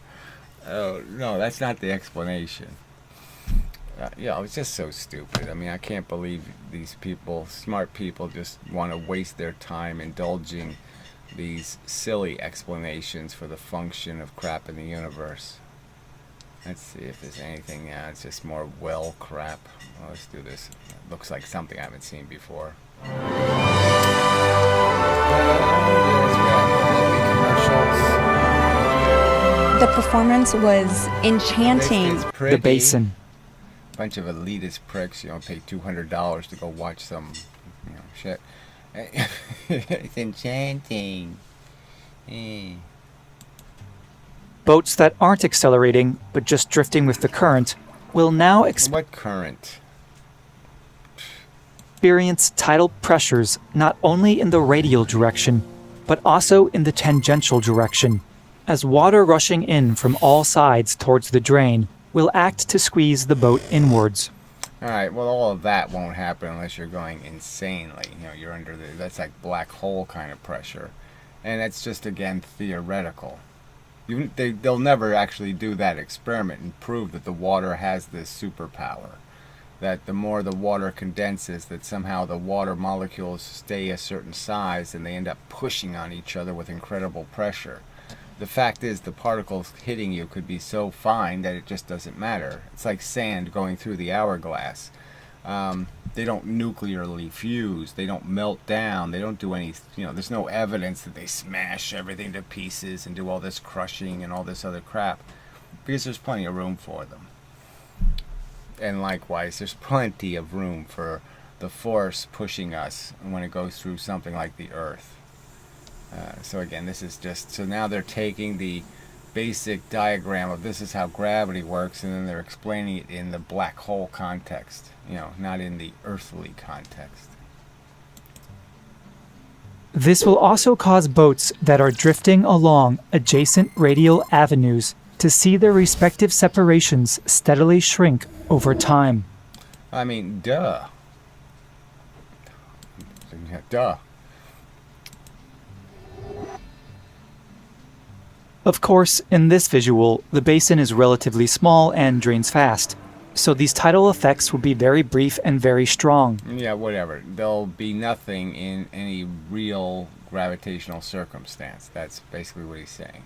A: Oh, no, that's not the explanation. It's just so stupid. I mean, I can't believe these people, smart people, just want to waste their time indulging these silly explanations for the function of crap in the universe. Let's see if there's anything. It's just more well crap. Well, let's do this. It looks like something I haven't seen before.
C: The performance was enchanting.
B: The basin.
A: Bunch of elitist pricks, pay $200 to go watch some, shit. It's enchanting.
B: Boats that aren't accelerating, but just drifting with the current, will now
A: What current?
B: experience tidal pressures not only in the radial direction, but also in the tangential direction, as water rushing in from all sides towards the drain will act to squeeze the boat inwards.
A: Alright, well, all of that won't happen unless you're going insanely. You're under that's like black hole kind of pressure. And that's just, again, theoretical. They'll never actually do that experiment and prove that the water has this superpower. That the more the water condenses, that somehow the water molecules stay a certain size and they end up pushing on each other with incredible pressure. The fact is, the particles hitting you could be so fine that it just doesn't matter. It's like sand going through the hourglass. they don't nuclearly fuse, they don't melt down, they don't do any, there's no evidence that they smash everything to pieces and do all this crushing and all this other crap, because there's plenty of room for them. And likewise, there's plenty of room for the force pushing us when it goes through something like the Earth. So again, this is just, so now they're taking the basic diagram of this is how gravity works, and then they're explaining it in the black hole context, not in the earthly context.
B: This will also cause boats that are drifting along adjacent radial avenues to see their respective separations steadily shrink over time.
A: I mean, duh. Duh.
B: Of course, in this visual, the basin is relatively small and drains fast, so these tidal effects will be very brief and very strong.
A: Yeah, whatever. There'll be nothing in any real gravitational circumstance. That's basically what he's saying.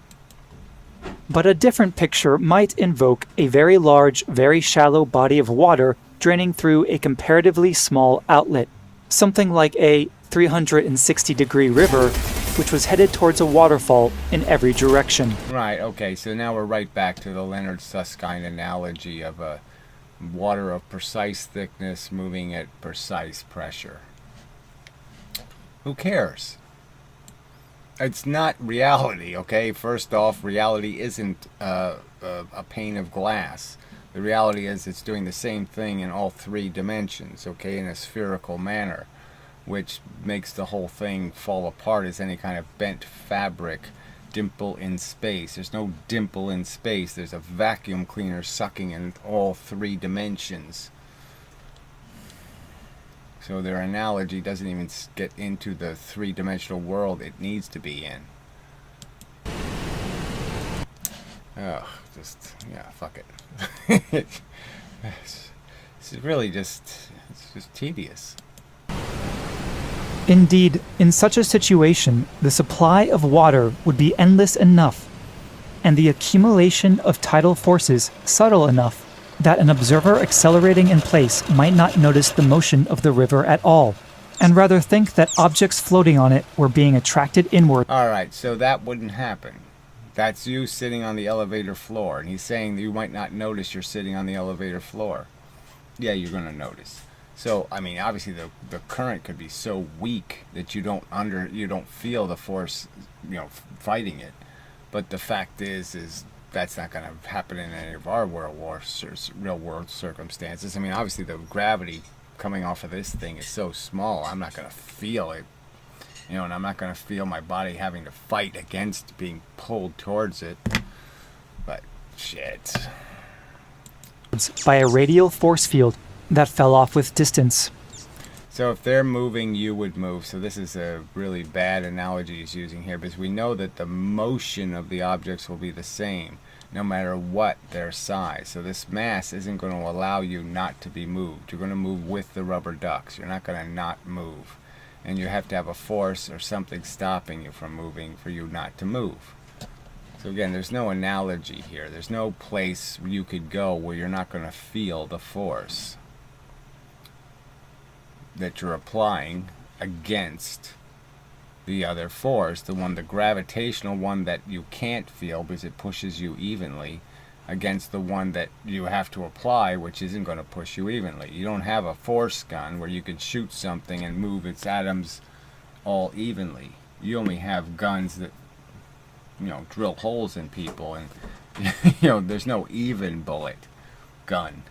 B: But a different picture might invoke a very large, very shallow body of water draining through a comparatively small outlet, something like a 360-degree river, which was headed towards a waterfall in every direction.
A: Right, okay, so now we're right back to the Leonard Susskind analogy of a water of precise thickness moving at precise pressure. Who cares? It's not reality, okay? First off, reality isn't a pane of glass. The reality is it's doing the same thing in all three dimensions, okay, in a spherical manner, which makes the whole thing fall apart as any kind of bent fabric dimple in space. There's no dimple in space. There's a vacuum cleaner sucking in all three dimensions. So their analogy doesn't even get into the three-dimensional world it needs to be in. Oh, fuck it. It's really just tedious.
B: Indeed, in such a situation, the supply of water would be endless enough, and the accumulation of tidal forces subtle enough that an observer accelerating in place might not notice the motion of the river at all, and rather think that objects floating on it were being attracted inward.
A: Alright, so that wouldn't happen. That's you sitting on the elevator floor, and he's saying that you might not notice you're sitting on the elevator floor. Yeah, you're going to notice. So, I mean, obviously the current could be so weak that you don't feel the force, fighting it. But the fact is that's not going to happen in any of our real world circumstances. I mean, obviously the gravity coming off of this thing is so small, I'm not going to feel it. And I'm not going to feel my body having to fight against being pulled towards it. But shit.
B: By a radial force field that fell off with distance.
A: So if they're moving, you would move. So this is a really bad analogy he's using here, because we know that the motion of the objects will be the same no matter what their size. So this mass isn't going to allow you not to be moved. You're going to move with the rubber ducks. You're not going to not move. And you have to have a force or something stopping you from moving for you not to move. So again, there's no analogy here. There's no place you could go where you're not going to feel the force that you're applying against the other force, the gravitational one that you can't feel because it pushes you evenly, against the one that you have to apply, which isn't going to push you evenly. You don't have a force gun where you can shoot something and move its atoms all evenly. You only have guns that drill holes in people, and there's no even bullet gun.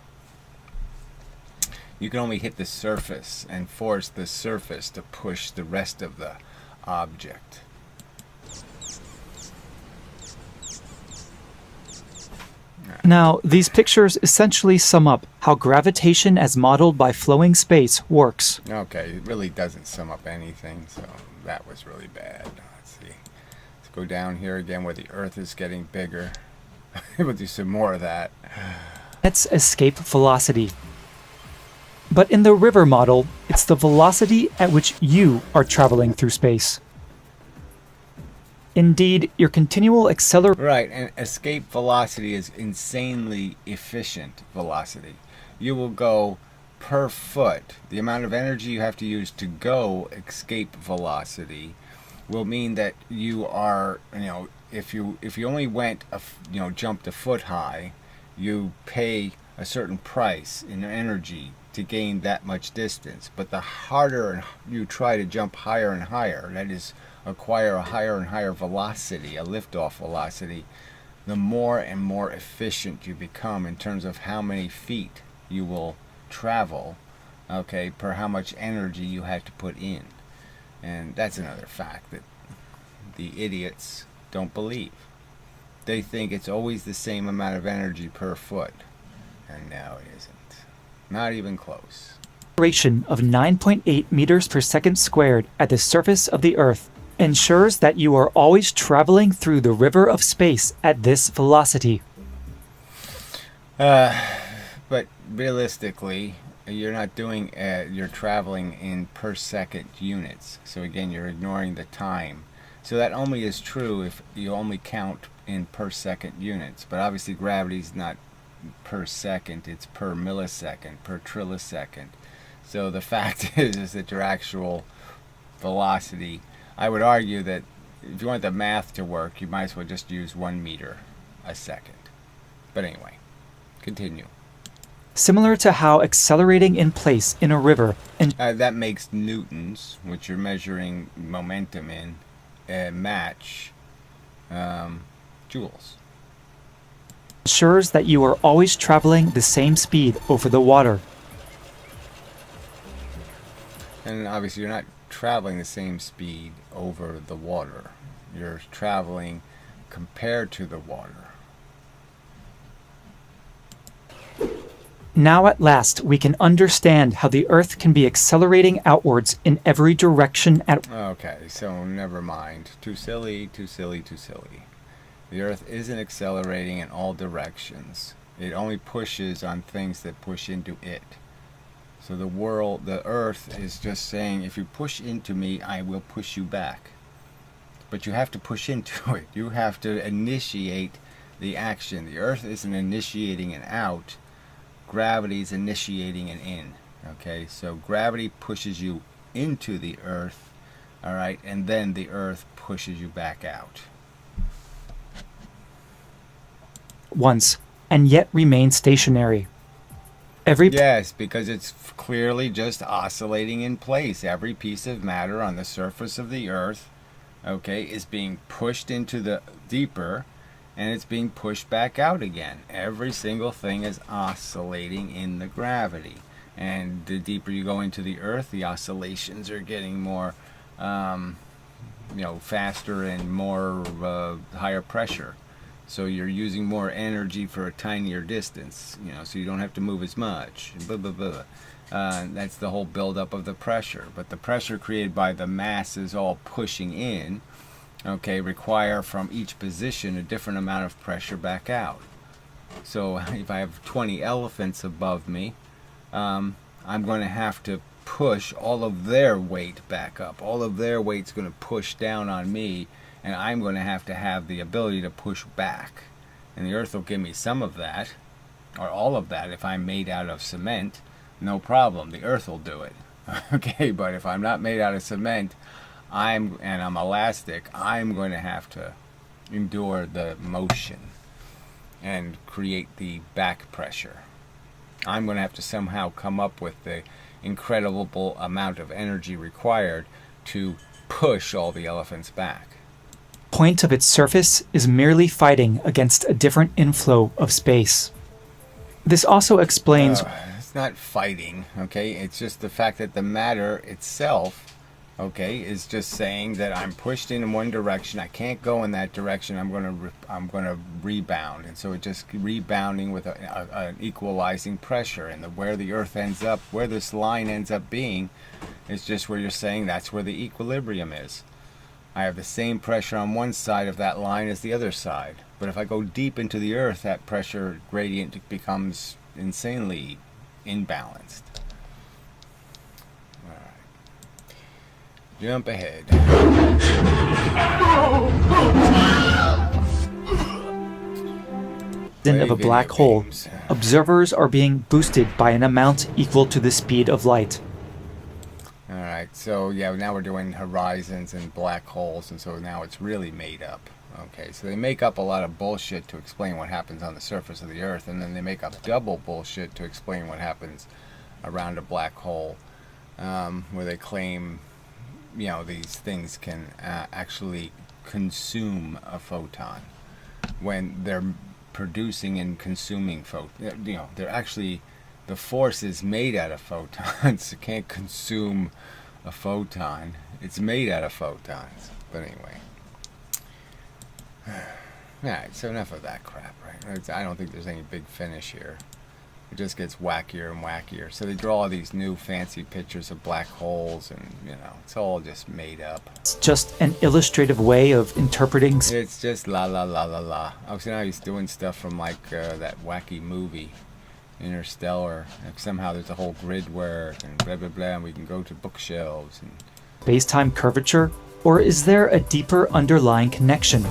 A: You can only hit the surface and force the surface to push the rest of the object.
B: Now, these pictures essentially sum up how gravitation as modeled by flowing space works.
A: Okay, it really doesn't sum up anything, so that was really bad. Let's see. Let's go down here again where the Earth is getting bigger. We'll do some more of that.
B: That's escape velocity. But in the river model, it's the velocity at which you are traveling through space. Indeed, your continual acceleration...
A: Right, and escape velocity is insanely efficient velocity. You will go per foot, the amount of energy you have to use to go escape velocity will mean that you are, if you only went, jumped a foot high, you pay a certain price in energy to gain that much distance. But the harder you try to jump higher and higher, that is, acquire a higher and higher velocity, a liftoff velocity, the more and more efficient you become in terms of how many feet you will travel, okay, per how much energy you had to put in. And that's another fact that the idiots don't believe. They think it's always the same amount of energy per foot. And no, it isn't. Not even close.
B: Acceleration of 9.8 meters per second squared at the surface of the Earth ensures that you are always traveling through the river of space at this velocity.
A: But realistically, you're not doing, you're traveling in per second units. So again, you're ignoring the time. So that only is true if you only count in per second units. But obviously gravity's not per second, it's per millisecond, per trillisecond. So the fact is that your actual velocity, I would argue that if you want the math to work, you might as well just use 1 meter a second. But anyway, continue.
B: Similar to how accelerating in place in a river and
A: that makes newtons, which you're measuring momentum in, match joules.
B: ensures that you are always traveling the same speed over the water.
A: And obviously you're not traveling the same speed over the water. You're traveling compared to the water.
B: Now at last we can understand how the Earth can be accelerating outwards in every direction at
A: Okay, so never mind. Too silly, too silly, too silly. The Earth isn't accelerating in all directions. It only pushes on things that push into it. So the Earth is just saying, if you push into me, I will push you back. But you have to push into it. You have to initiate the action. The Earth isn't initiating an out. Gravity is initiating an in. Okay, so gravity pushes you into the Earth, all right, and then the Earth pushes you back out.
B: once and yet remain stationary.
A: Yes, because it's clearly just oscillating in place. Every piece of matter on the surface of the Earth, okay, is being pushed into the deeper, and it's being pushed back out again. Every single thing is oscillating in the gravity. And the deeper you go into the Earth, the oscillations are getting more, faster and more higher pressure. So you're using more energy for a tinier distance, so you don't have to move as much. Blah, blah, blah. That's the whole buildup of the pressure. But the pressure created by the masses all pushing in, okay, require from each position a different amount of pressure back out. So if I have 20 elephants above me, I'm going to have to push all of their weight back up. All of their weight's going to push down on me, and I'm going to have the ability to push back. And the Earth will give me some of that, or all of that. If I'm made out of cement, no problem. The Earth will do it. Okay, but if I'm not made out of cement, I'm elastic, I'm going to have to endure the motion and create the back pressure. I'm going to have to somehow come up with the incredible amount of energy required to push all the elephants back.
B: Point of its surface is merely fighting against a different inflow of space. This also explains
A: It's not fighting, okay? It's just the fact that the matter itself, okay, is just saying that I'm pushed in one direction. I can't go in that direction. I'm going to rebound, and so it's just rebounding with an equalizing pressure. And where the Earth ends up, where this line ends up being, is just where you're saying that's where the equilibrium is. I have the same pressure on one side of that line as the other side. But if I go deep into the Earth, that pressure gradient becomes insanely imbalanced. All right. Jump ahead.
B: of a black hole,
A: games.
B: observers are being boosted by an amount equal to the speed of light.
A: Alright, so yeah, now we're doing horizons and black holes, and so now it's really made up. Okay, so they make up a lot of bullshit to explain what happens on the surface of the Earth, and then they make up double bullshit to explain what happens around a black hole, where they claim, you know, these things can actually consume a photon when they're producing and consuming photons. You know, they're actually, the force is made out of photons. It can't consume a photon. It's made out of photons. But anyway. Alright, so enough of that crap, right? I don't think there's any big finish here. It just gets wackier and wackier. So they draw all these new fancy pictures of black holes, and, you know, it's all just made up.
B: It's just an illustrative way of interpreting.
A: It's just la la la la la. Oh, so now he's doing stuff from like that wacky movie, Interstellar. Like somehow there's a whole grid work and blah blah blah, and we can go to bookshelves and
B: Space-time curvature? Or is there a deeper underlying connection?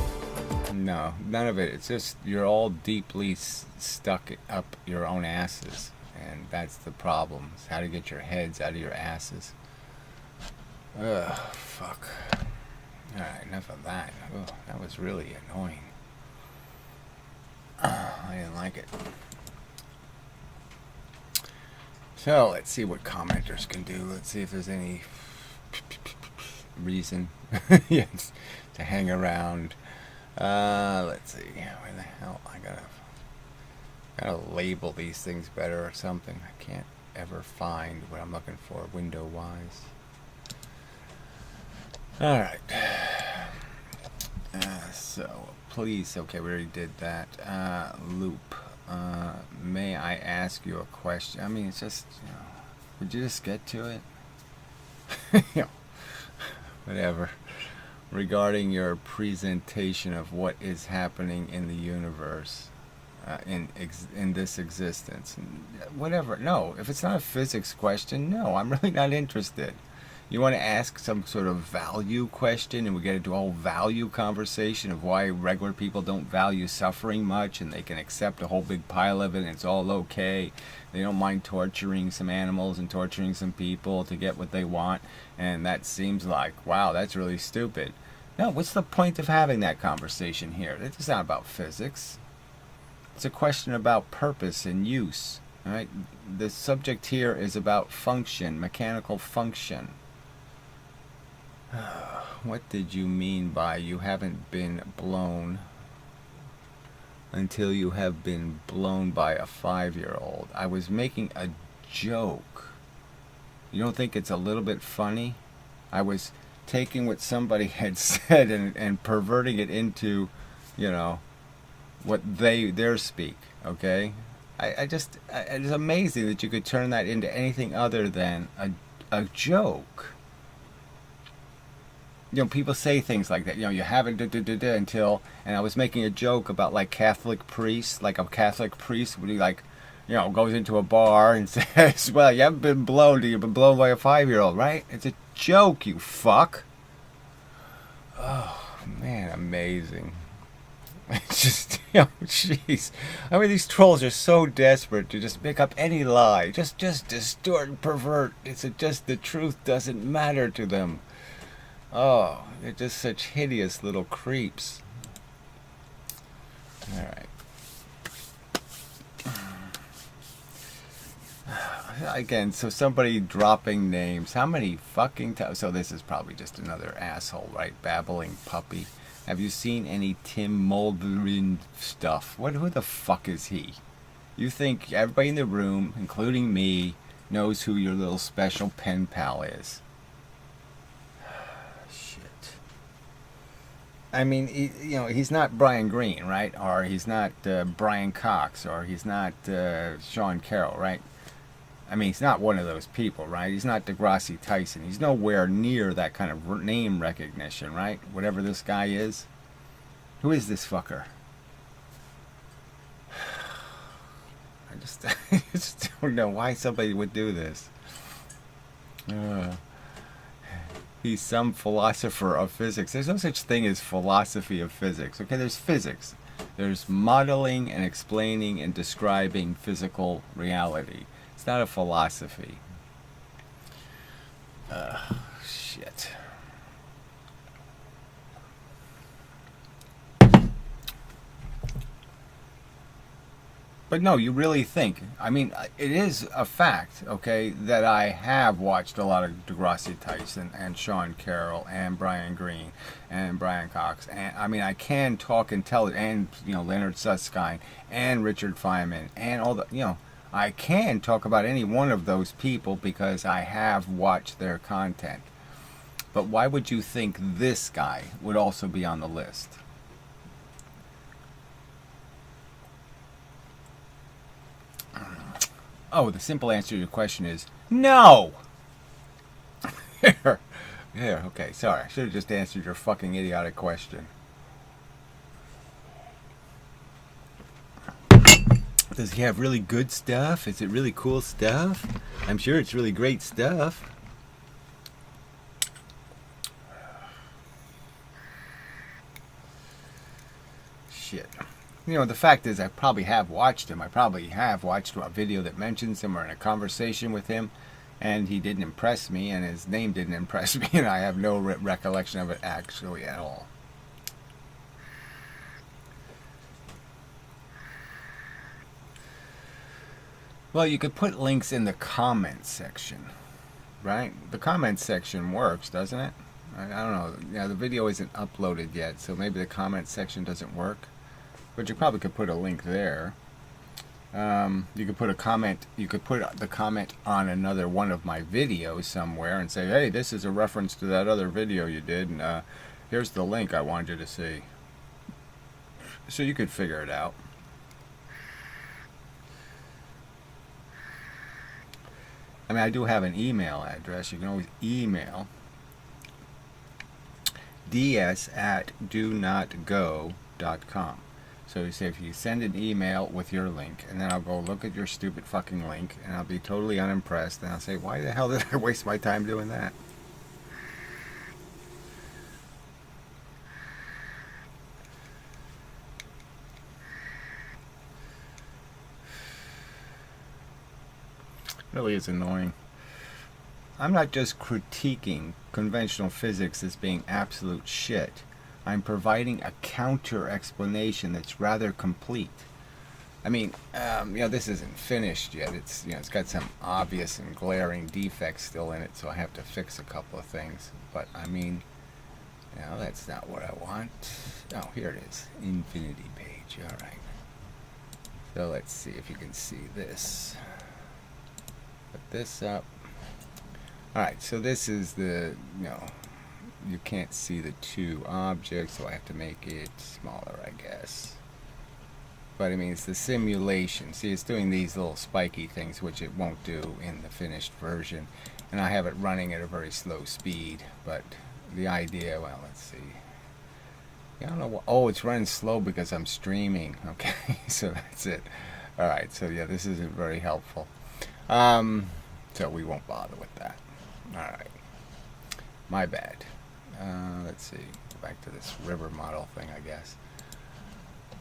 A: no, none of it. It's just you're all deeply stuck up your own asses, and that's the problem. It's how to get your heads out of your asses. Ugh, fuck. Alright, enough of that. Ugh, that was really annoying. I didn't like it. So, let's see what commenters can do. Let's see if there's any reason yes, to hang around. Let's see. Where the hell? I gotta label these things better or something. I can't ever find what I'm looking for window-wise. Alright. So, please, okay, we already did that. Loop. May I ask you a question? I mean, it's just, you know, would you just get to it? You know, whatever. Regarding your presentation of what is happening in the universe, in this existence, whatever. No, if it's not a physics question, no, I'm really not interested. You want to ask some sort of value question, and we get into a whole value conversation of why regular people don't value suffering much, and they can accept a whole big pile of it, and it's all okay. They don't mind torturing some animals and torturing some people to get what they want, and that seems like, wow, that's really stupid. No, what's the point of having that conversation here? It's not about physics. It's a question about purpose and use. All right? The subject here is about function, mechanical function. What did you mean by you haven't been blown until you have been blown by a 5-year-old? I was making a joke. You don't think it's a little bit funny? I was taking what somebody had said and perverting it into, you know, what their speak, okay? It's amazing that you could turn that into anything other than a joke. You know, people say things like that. You know, you haven't until, and I was making a joke about like Catholic priests, like a Catholic priest would be like, you know, goes into a bar and says, well, you haven't been blown till you've been blown by a 5-year-old, right? It's a joke, you fuck. Oh, man, amazing. It's just, you know, jeez. I mean, these trolls are so desperate to just make up any lie. Just distort and pervert. It's just the truth doesn't matter to them. Oh, they're just such hideous little creeps. Alright. Again, so somebody dropping names. How many fucking times? So this is probably just another asshole, right? Babbling puppy. Have you seen any Tim Mulderin stuff? Who the fuck is he? You think everybody in the room, including me, knows who your little special pen pal is. Shit. I mean, you know, he's not Brian Greene, right? Or he's not Brian Cox, or he's not Sean Carroll, right? I mean, he's not one of those people, right? He's not Degrassi Tyson. He's nowhere near that kind of name recognition, right? Whatever this guy is. Who is this fucker? I just don't know why somebody would do this. He's some philosopher of physics. There's no such thing as philosophy of physics. Okay, there's physics. There's modeling and explaining and describing physical reality. It's not a philosophy. Shit. But no, you really think. I mean, it is a fact, okay, that I have watched a lot of Degrassi Tyson and Sean Carroll and Brian Greene and Brian Cox. And I mean, I can talk and tell it, and, Leonard Susskind and Richard Feynman and all the, I can talk about any one of those people because I have watched their content. But why would you think this guy would also be on the list? Oh, the simple answer to your question is no! Here, okay, sorry. I should have just answered your fucking idiotic question. Does he have really good stuff? Is it really cool stuff? I'm sure it's really great stuff. Shit. The fact is I probably have watched him. I probably have watched a video that mentions him or in a conversation with him, and he didn't impress me, and his name didn't impress me, and I have no recollection of it actually at all. Well, you could put links in the comments section, right? The comments section works, doesn't it? I don't know. Yeah, the video isn't uploaded yet, so maybe the comments section doesn't work. But you probably could put a link there. You could put a comment. You could put the comment on another one of my videos somewhere and say, "Hey, this is a reference to that other video you did, and here's the link I wanted you to see." So you could figure it out. I mean, I do have an email address. You can always email ds@donotgo.com. So you say if you send an email with your link, and then I'll go look at your stupid fucking link, and I'll be totally unimpressed, and I'll say, why the hell did I waste my time doing that? Really is annoying. I'm not just critiquing conventional physics as being absolute shit. I'm providing a counter explanation that's rather complete. I mean, this isn't finished yet. It's, it's got some obvious and glaring defects still in it, so I have to fix a couple of things. But I mean, that's not what I want. Oh, here it is, infinity page. All right. So let's see if you can see this. Put this up. All right. So this is the, you can't see the two objects, so I have to make it smaller, I guess. But I mean, it's the simulation. See, it's doing these little spiky things, which it won't do in the finished version. And I have it running at a very slow speed. But the idea, well, let's see. I don't know what, oh, it's running slow because I'm streaming. Okay, so that's it. All right, so yeah, this isn't very helpful. So we won't bother with that. All right, my bad. Let's see, go back to this river model thing, I guess.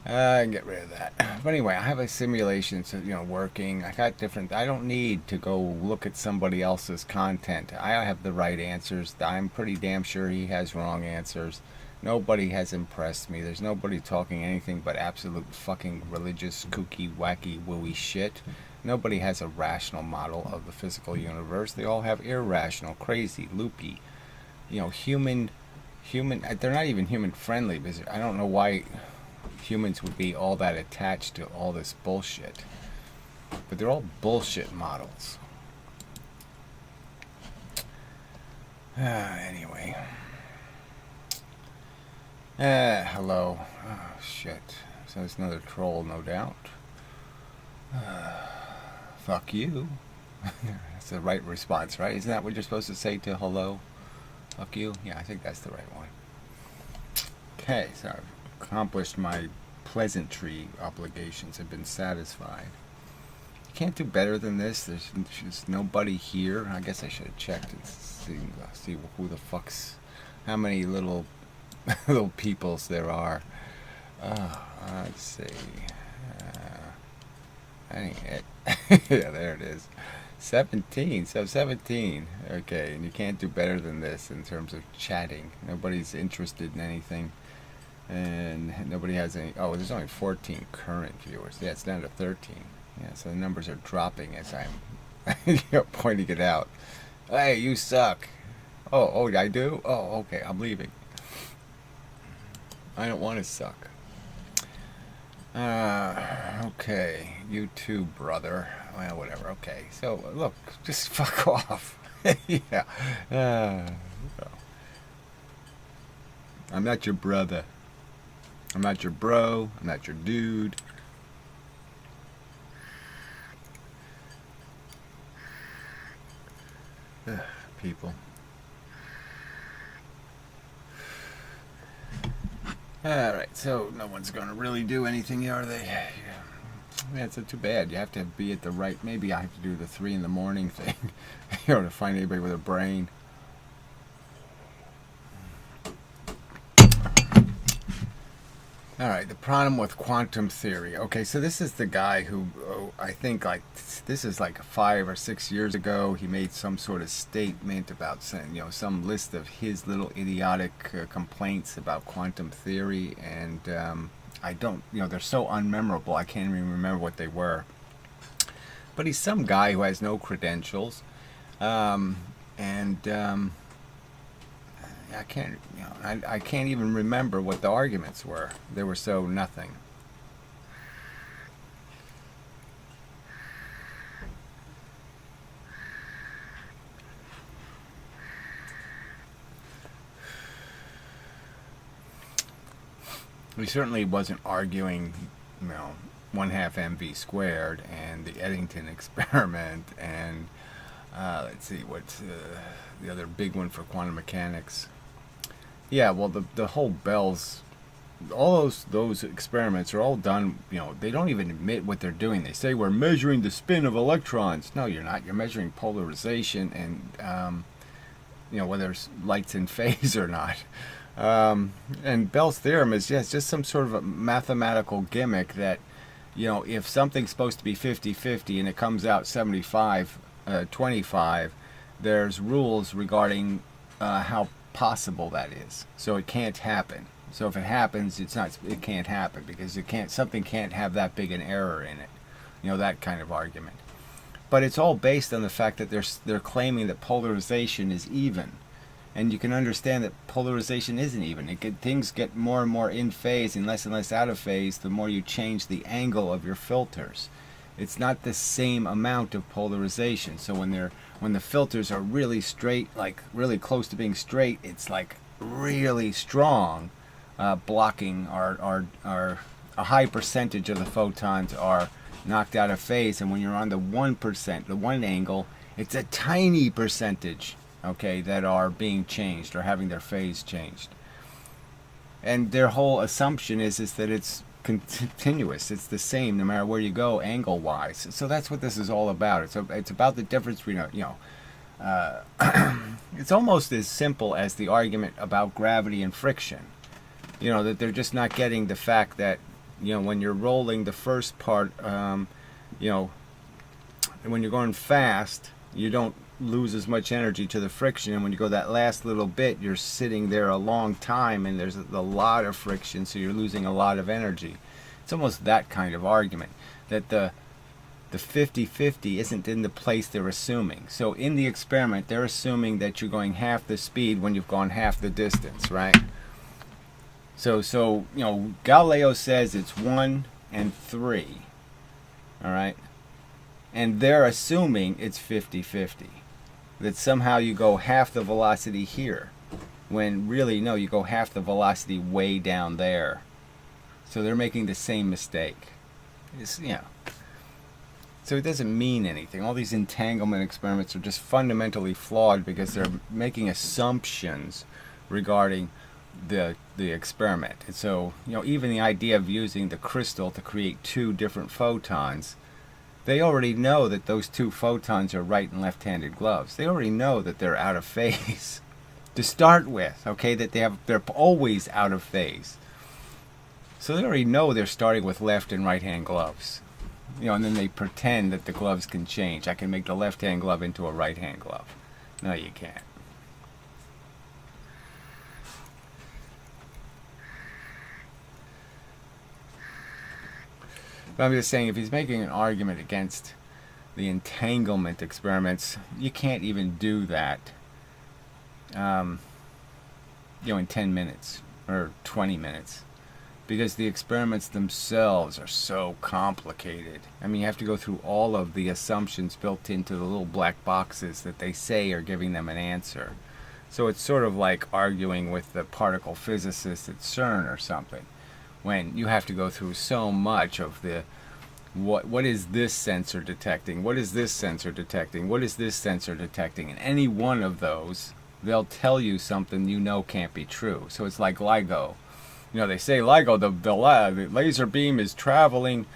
A: Get rid of that. But anyway, I have a simulation, so, working. I got different, I don't need to go look at somebody else's content. I have the right answers. I'm pretty damn sure he has wrong answers. Nobody has impressed me. There's nobody talking anything but absolute fucking religious, kooky, wacky, wooey shit. Nobody has a rational model of the physical universe. They all have irrational, crazy, loopy, human, they're not even human friendly, because I don't know why humans would be all that attached to all this bullshit. But they're all bullshit models. Anyway. Hello. Oh, shit. So it's another troll, no doubt. Fuck you. That's the right response, right? Isn't that what you're supposed to say to hello? Fuck you? Yeah, I think that's the right one. Okay, so I've accomplished my pleasantry obligations, have been satisfied. You can't do better than this. There's just nobody here. I guess I should have checked and see who the fuck's, how many little peoples there are. Let's see. That ain't it. Yeah, there it is. 17. So 17. Okay, and you can't do better than this in terms of chatting. Nobody's interested in anything. And nobody has any. Oh, there's only 14 current viewers. Yeah, it's down to 13. Yeah, so the numbers are dropping as I'm pointing it out. Hey, you suck. Oh, I do? Oh, okay, I'm leaving. I don't want to suck. Okay, you too, brother. Well, whatever. Okay, so look, just fuck off. Yeah. I'm not your brother. I'm not your bro. I'm not your dude. People. Alright, so no one's going to really do anything, are they? Yeah, it's too bad. You have to be at the right... Maybe I have to do the 3 in the morning thing. To find anybody with a brain. Alright, the problem with quantum theory. Okay, so this is the guy who, I think, this is like 5 or 6 years ago. He made some sort of statement about saying, some list of his little idiotic complaints about quantum theory. And I don't, they're so unmemorable, I can't even remember what they were. But he's some guy who has no credentials. I can't, I can't even remember what the arguments were. They were so nothing. He certainly wasn't arguing, 1/2 mv squared and the Eddington experiment and let's see what's the other big one for quantum mechanics. Yeah, well, the whole Bell's, all those experiments are all done, they don't even admit what they're doing. They say we're measuring the spin of electrons. No, you're not. You're measuring polarization and, whether light's in phase or not. And Bell's theorem is just some sort of a mathematical gimmick that, if something's supposed to be 50-50 and it comes out 75-25, there's rules regarding how possible that is. So it can't happen. So if it happens, it can't happen because something can't have that big an error in it. That kind of argument. But it's all based on the fact that they're claiming that polarization is even. And you can understand that polarization isn't even. Things get more and more in phase and less out of phase the more you change the angle of your filters. It's not the same amount of polarization. So when the filters are really straight, like really close to being straight, it's like really strong, blocking a high percentage of the photons are knocked out of phase. And when you're on the 1%, the one angle, it's a tiny percentage, okay, that are being changed or having their phase changed. And their whole assumption is that it's continuous. It's the same no matter where you go angle wise. So that's what this is all about. It's about the difference between it's almost as simple as the argument about gravity and friction. That they're just not getting the fact that when you're rolling the first part, when you're going fast, you don't lose as much energy to the friction, and when you go that last little bit, you're sitting there a long time and there's a lot of friction, so you're losing a lot of energy. It's almost that kind of argument, that the 50-50 isn't in the place they're assuming. So in the experiment, they're assuming that you're going half the speed when you've gone half the distance, right? So Galileo says it's 1 and 3, all right? And they're assuming it's 50-50. That somehow you go half the velocity here, when really, no, you go half the velocity way down there. So they're making the same mistake. So it doesn't mean anything. All these entanglement experiments are just fundamentally flawed because they're making assumptions regarding the experiment. And so, even the idea of using the crystal to create 2 different photons, they already know that those 2 photons are right and left-handed gloves. They already know that they're out of phase to start with, okay, that they're always out of phase. So they already know they're starting with left and right hand gloves. You know, and then they pretend that the gloves can change. I can make the left hand glove into a right hand glove. No, you can't. But I'm just saying, if he's making an argument against the entanglement experiments, you can't even do that, in 10 minutes or 20 minutes. Because the experiments themselves are so complicated. I mean, you have to go through all of the assumptions built into the little black boxes that they say are giving them an answer. So it's sort of like arguing with the particle physicist at CERN or something, when you have to go through so much of the what is this sensor detecting, what is this sensor detecting, what is this sensor detecting, and any one of those, they'll tell you something you know can't be true. So it's like LIGO. You know, they say LIGO, the laser beam is traveling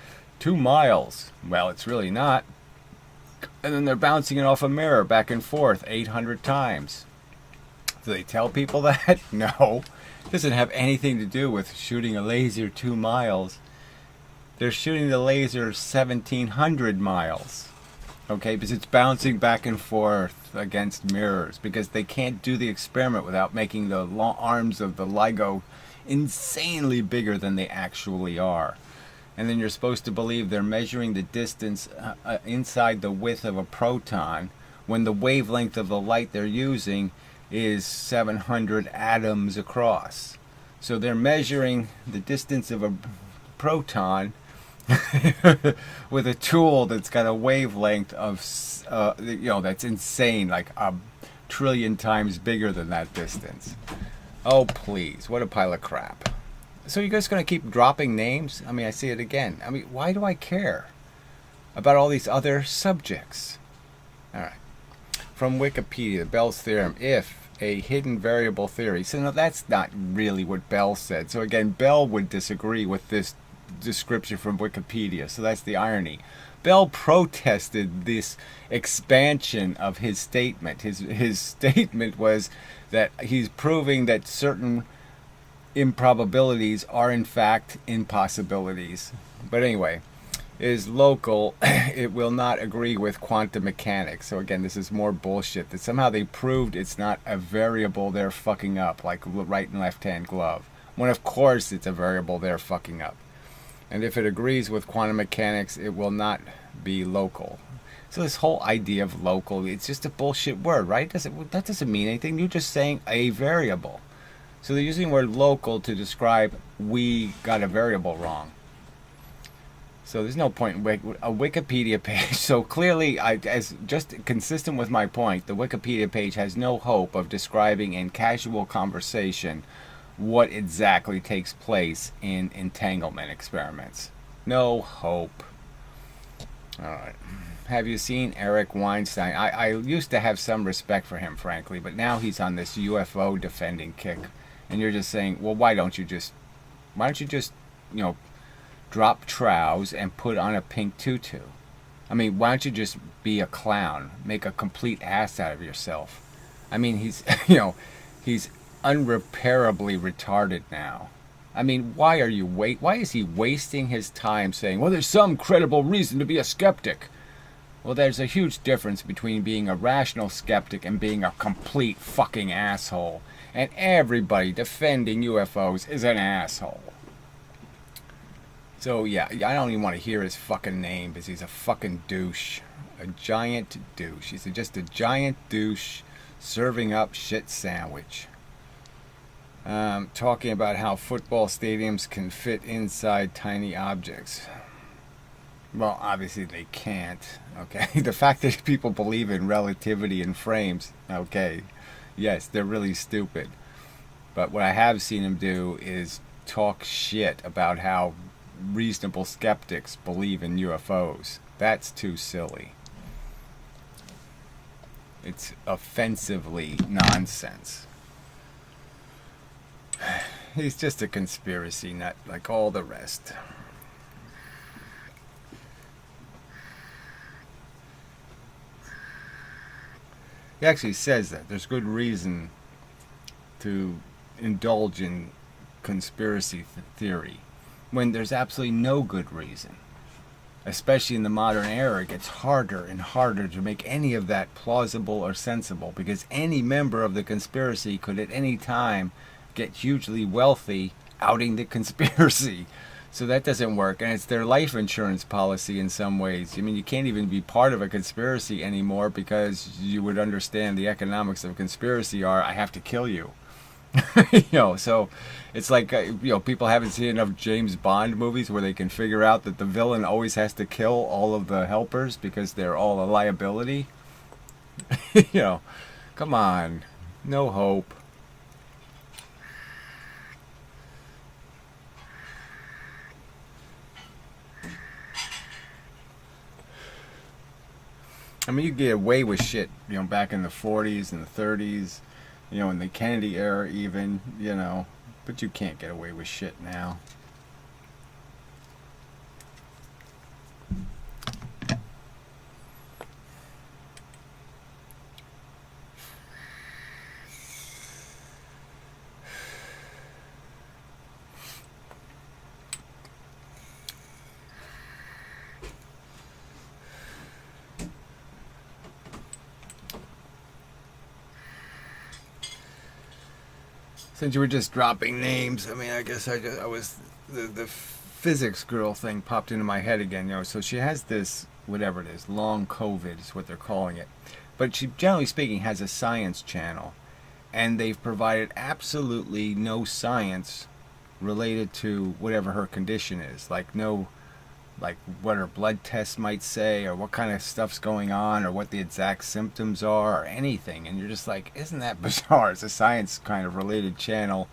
A: 2 miles. Well, it's really not. And then they're bouncing it off a mirror back and forth 800 times. Do they tell people that? No. It doesn't have anything to do with shooting a laser 2 miles. They're shooting the laser 1,700 miles. Okay, because it's bouncing back and forth against mirrors. Because they can't do the experiment without making the long arms of the LIGO insanely bigger than they actually are. And then you're supposed to believe they're measuring the distance inside the width of a proton, when the wavelength of the light they're using is 700 atoms across. So they're measuring the distance of a proton with a tool that's got a wavelength of that's insane, like a trillion times bigger than that distance. Oh, please. What a pile of crap. So you guys going to keep dropping names? I mean, I see it again. I mean, why do I care about all these other subjects? All right. From Wikipedia, Bell's theorem, if a hidden variable theory. So no, that's not really what Bell said. So again, Bell would disagree with this description from Wikipedia. So that's the irony. Bell protested this expansion of his statement. His statement was that he's proving that certain improbabilities are in fact impossibilities. But anyway, is local. It will not agree with quantum mechanics. So again, this is more bullshit. That somehow they proved it's not a variable they're fucking up, like right and left hand glove. When of course it's a variable they're fucking up. And if it agrees with quantum mechanics, it will not be local. So this whole idea of local, it's just a bullshit word, right? That doesn't mean anything. You're just saying a variable. So they're using the word local to describe we got a variable wrong. So there's no point in a Wikipedia page. So clearly, as just consistent with my point, the Wikipedia page has no hope of describing in casual conversation what exactly takes place in entanglement experiments. No hope. All right. Have you seen Eric Weinstein? I used to have some respect for him, frankly, but now he's on this UFO defending kick. And you're just saying, well, why don't you just, drop trows and put on a pink tutu? I mean, why don't you just be a clown? Make a complete ass out of yourself. I mean, he's, he's unrepairably retarded now. I mean, why is he wasting his time saying, well, there's some credible reason to be a skeptic? Well, there's a huge difference between being a rational skeptic and being a complete fucking asshole. And everybody defending UFOs is an asshole. So, yeah, I don't even want to hear his fucking name because he's a fucking douche. A giant douche. He's just a giant douche serving up shit sandwich. Talking about how football stadiums can fit inside tiny objects. Well, obviously they can't, okay? The fact that people believe in relativity and frames, okay, yes, they're really stupid. But what I have seen them do is talk shit about how reasonable skeptics believe in UFOs. That's too silly. It's offensively nonsense. He's just a conspiracy nut like all the rest. He actually says that there's good reason to indulge in conspiracy theory. when there's absolutely no good reason. Especially in the modern era, it gets harder and harder to make any of that plausible or sensible, because any member of the conspiracy could at any time get hugely wealthy outing the conspiracy. So that doesn't work, and it's their life insurance policy in some ways. I mean, you can't even be part of a conspiracy anymore, because you would understand the economics of conspiracy are, I have to kill you. So it's like, people haven't seen enough James Bond movies where they can figure out that the villain always has to kill all of the helpers because they're all a liability. Come on, no hope. I mean, you get away with shit, back in the 40s and the 30s, in the Kennedy era even, but you can't get away with shit now. Since you were just dropping names, I mean, I guess I was, the physics girl thing popped into my head again, so she has this, whatever it is, long COVID is what they're calling it. But she, generally speaking, has a science channel, and they've provided absolutely no science related to whatever her condition is. Like what her blood tests might say, or what kind of stuff's going on, or what the exact symptoms are, or anything. And you're just like, isn't that bizarre? It's a science kind of related channel,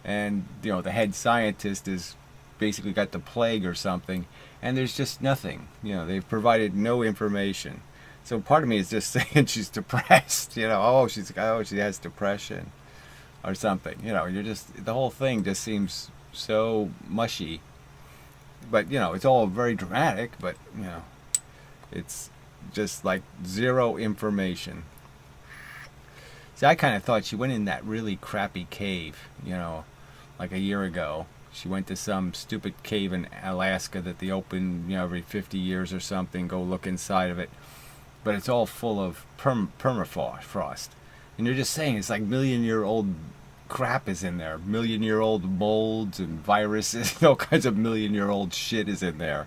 A: and the head scientist is basically got the plague or something, and there's just nothing. They've provided no information. So part of me is just saying she's depressed. She has depression or something. You're just, the whole thing just seems so mushy. But, it's all very dramatic, but, it's just like zero information. See, I kind of thought she went in that really crappy cave, like a year ago. She went to some stupid cave in Alaska that they open, every 50 years or something, go look inside of it. But it's all full of permafrost. And you're just saying, it's like million-year-old crap is in there. Million-year-old molds and viruses, all kinds of million-year-old shit is in there.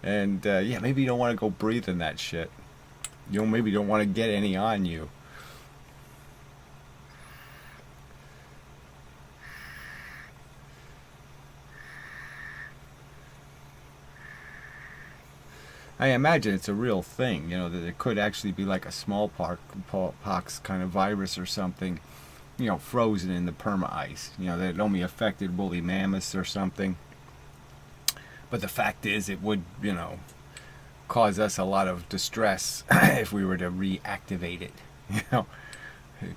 A: And maybe you don't want to go breathe in that shit. Maybe you don't want to get any on you. I imagine it's a real thing, that it could actually be like a smallpox kind of virus or something, frozen in the perma-ice, that it only affected woolly mammoths or something. But the fact is, it would, cause us a lot of distress if we were to reactivate it,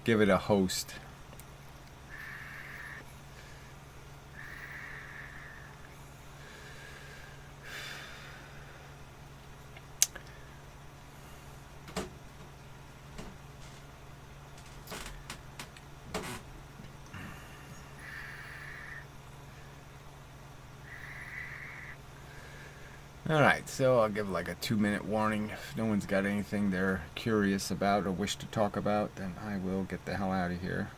A: give it a host. Alright, so I'll give like a 2-minute warning. If no one's got anything they're curious about or wish to talk about, then I will get the hell out of here.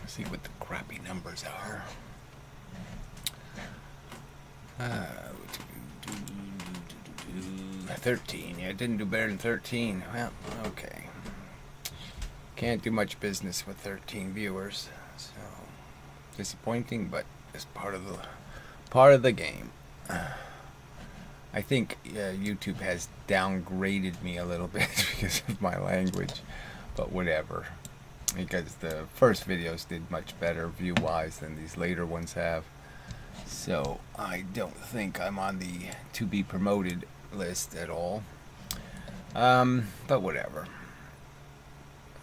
A: See what the crappy numbers are. 13. Yeah, it didn't do better than 13. Well, okay. Can't do much business with 13 viewers. So disappointing, but it's part of the game. I think YouTube has downgraded me a little bit because of my language, but whatever. Because the first videos did much better view-wise than these later ones have. So I don't think I'm on the to be promoted list at all. But whatever.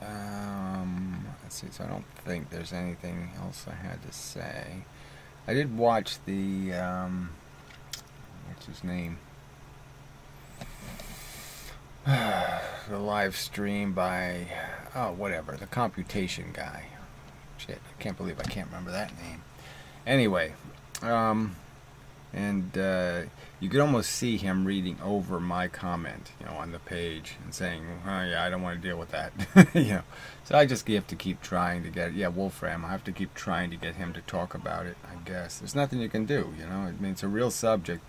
A: Let's see. So I don't think there's anything else I had to say. I did watch the what's his name? The live stream by whatever, the computation guy. Shit, I can't believe I can't remember that name. Anyway, and you could almost see him reading over my comment, on the page and saying, "Oh yeah, I don't want to deal with that," So I just have to keep trying to get, Wolfram. I have to keep trying to get him to talk about it. I guess there's nothing you can do. I mean, it's a real subject.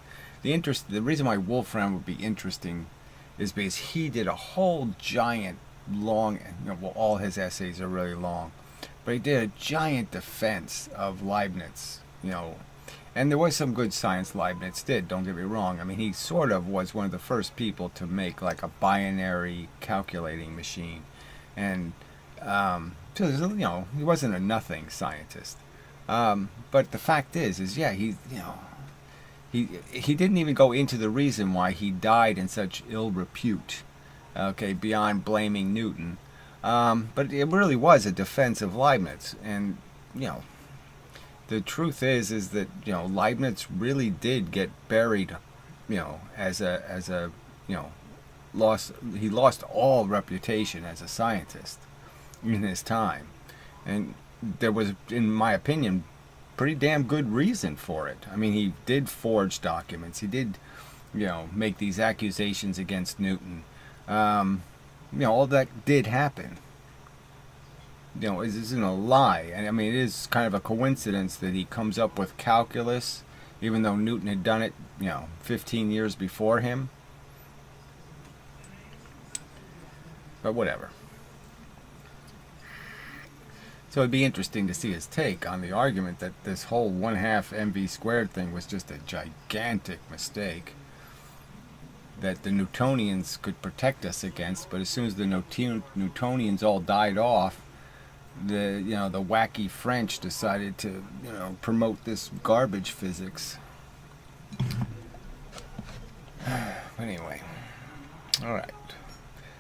A: The reason why Wolfram would be interesting is because he did a whole giant, long, all his essays are really long, but he did a giant defense of Leibniz, and there was some good science Leibniz did, don't get me wrong. I mean, he sort of was one of the first people to make like a binary calculating machine, and so he wasn't a nothing scientist. But the fact is he didn't even go into the reason why he died in such ill repute, beyond blaming Newton. But it really was a defense of Leibniz, and the truth is that Leibniz really did get buried, as a he lost all reputation as a scientist in his time, and there was, in my opinion, pretty damn good reason for it. I mean, he did forge documents. He did, make these accusations against Newton. All that did happen. It isn't a lie. And I mean, it is kind of a coincidence that he comes up with calculus, even though Newton had done it, 15 years before him. But whatever. So it'd be interesting to see his take on the argument that this whole 1/2 mv squared thing was just a gigantic mistake that the Newtonians could protect us against, but as soon as the Newtonians all died off, the wacky French decided to promote this garbage physics. Anyway, all right.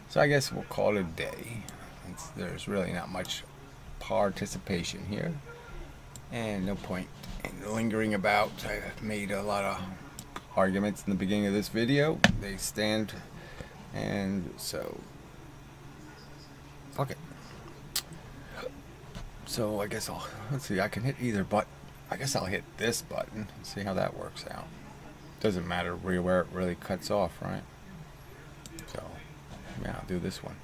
A: So I guess we'll call it a day. There's really not much participation here, and no point in lingering about. I made a lot of arguments in the beginning of this video. They stand, and so fuck it. So I guess let's see, I can hit either button. I guess I'll hit this button and see how that works out. Doesn't matter where it really cuts off, right? So yeah, I'll do this one.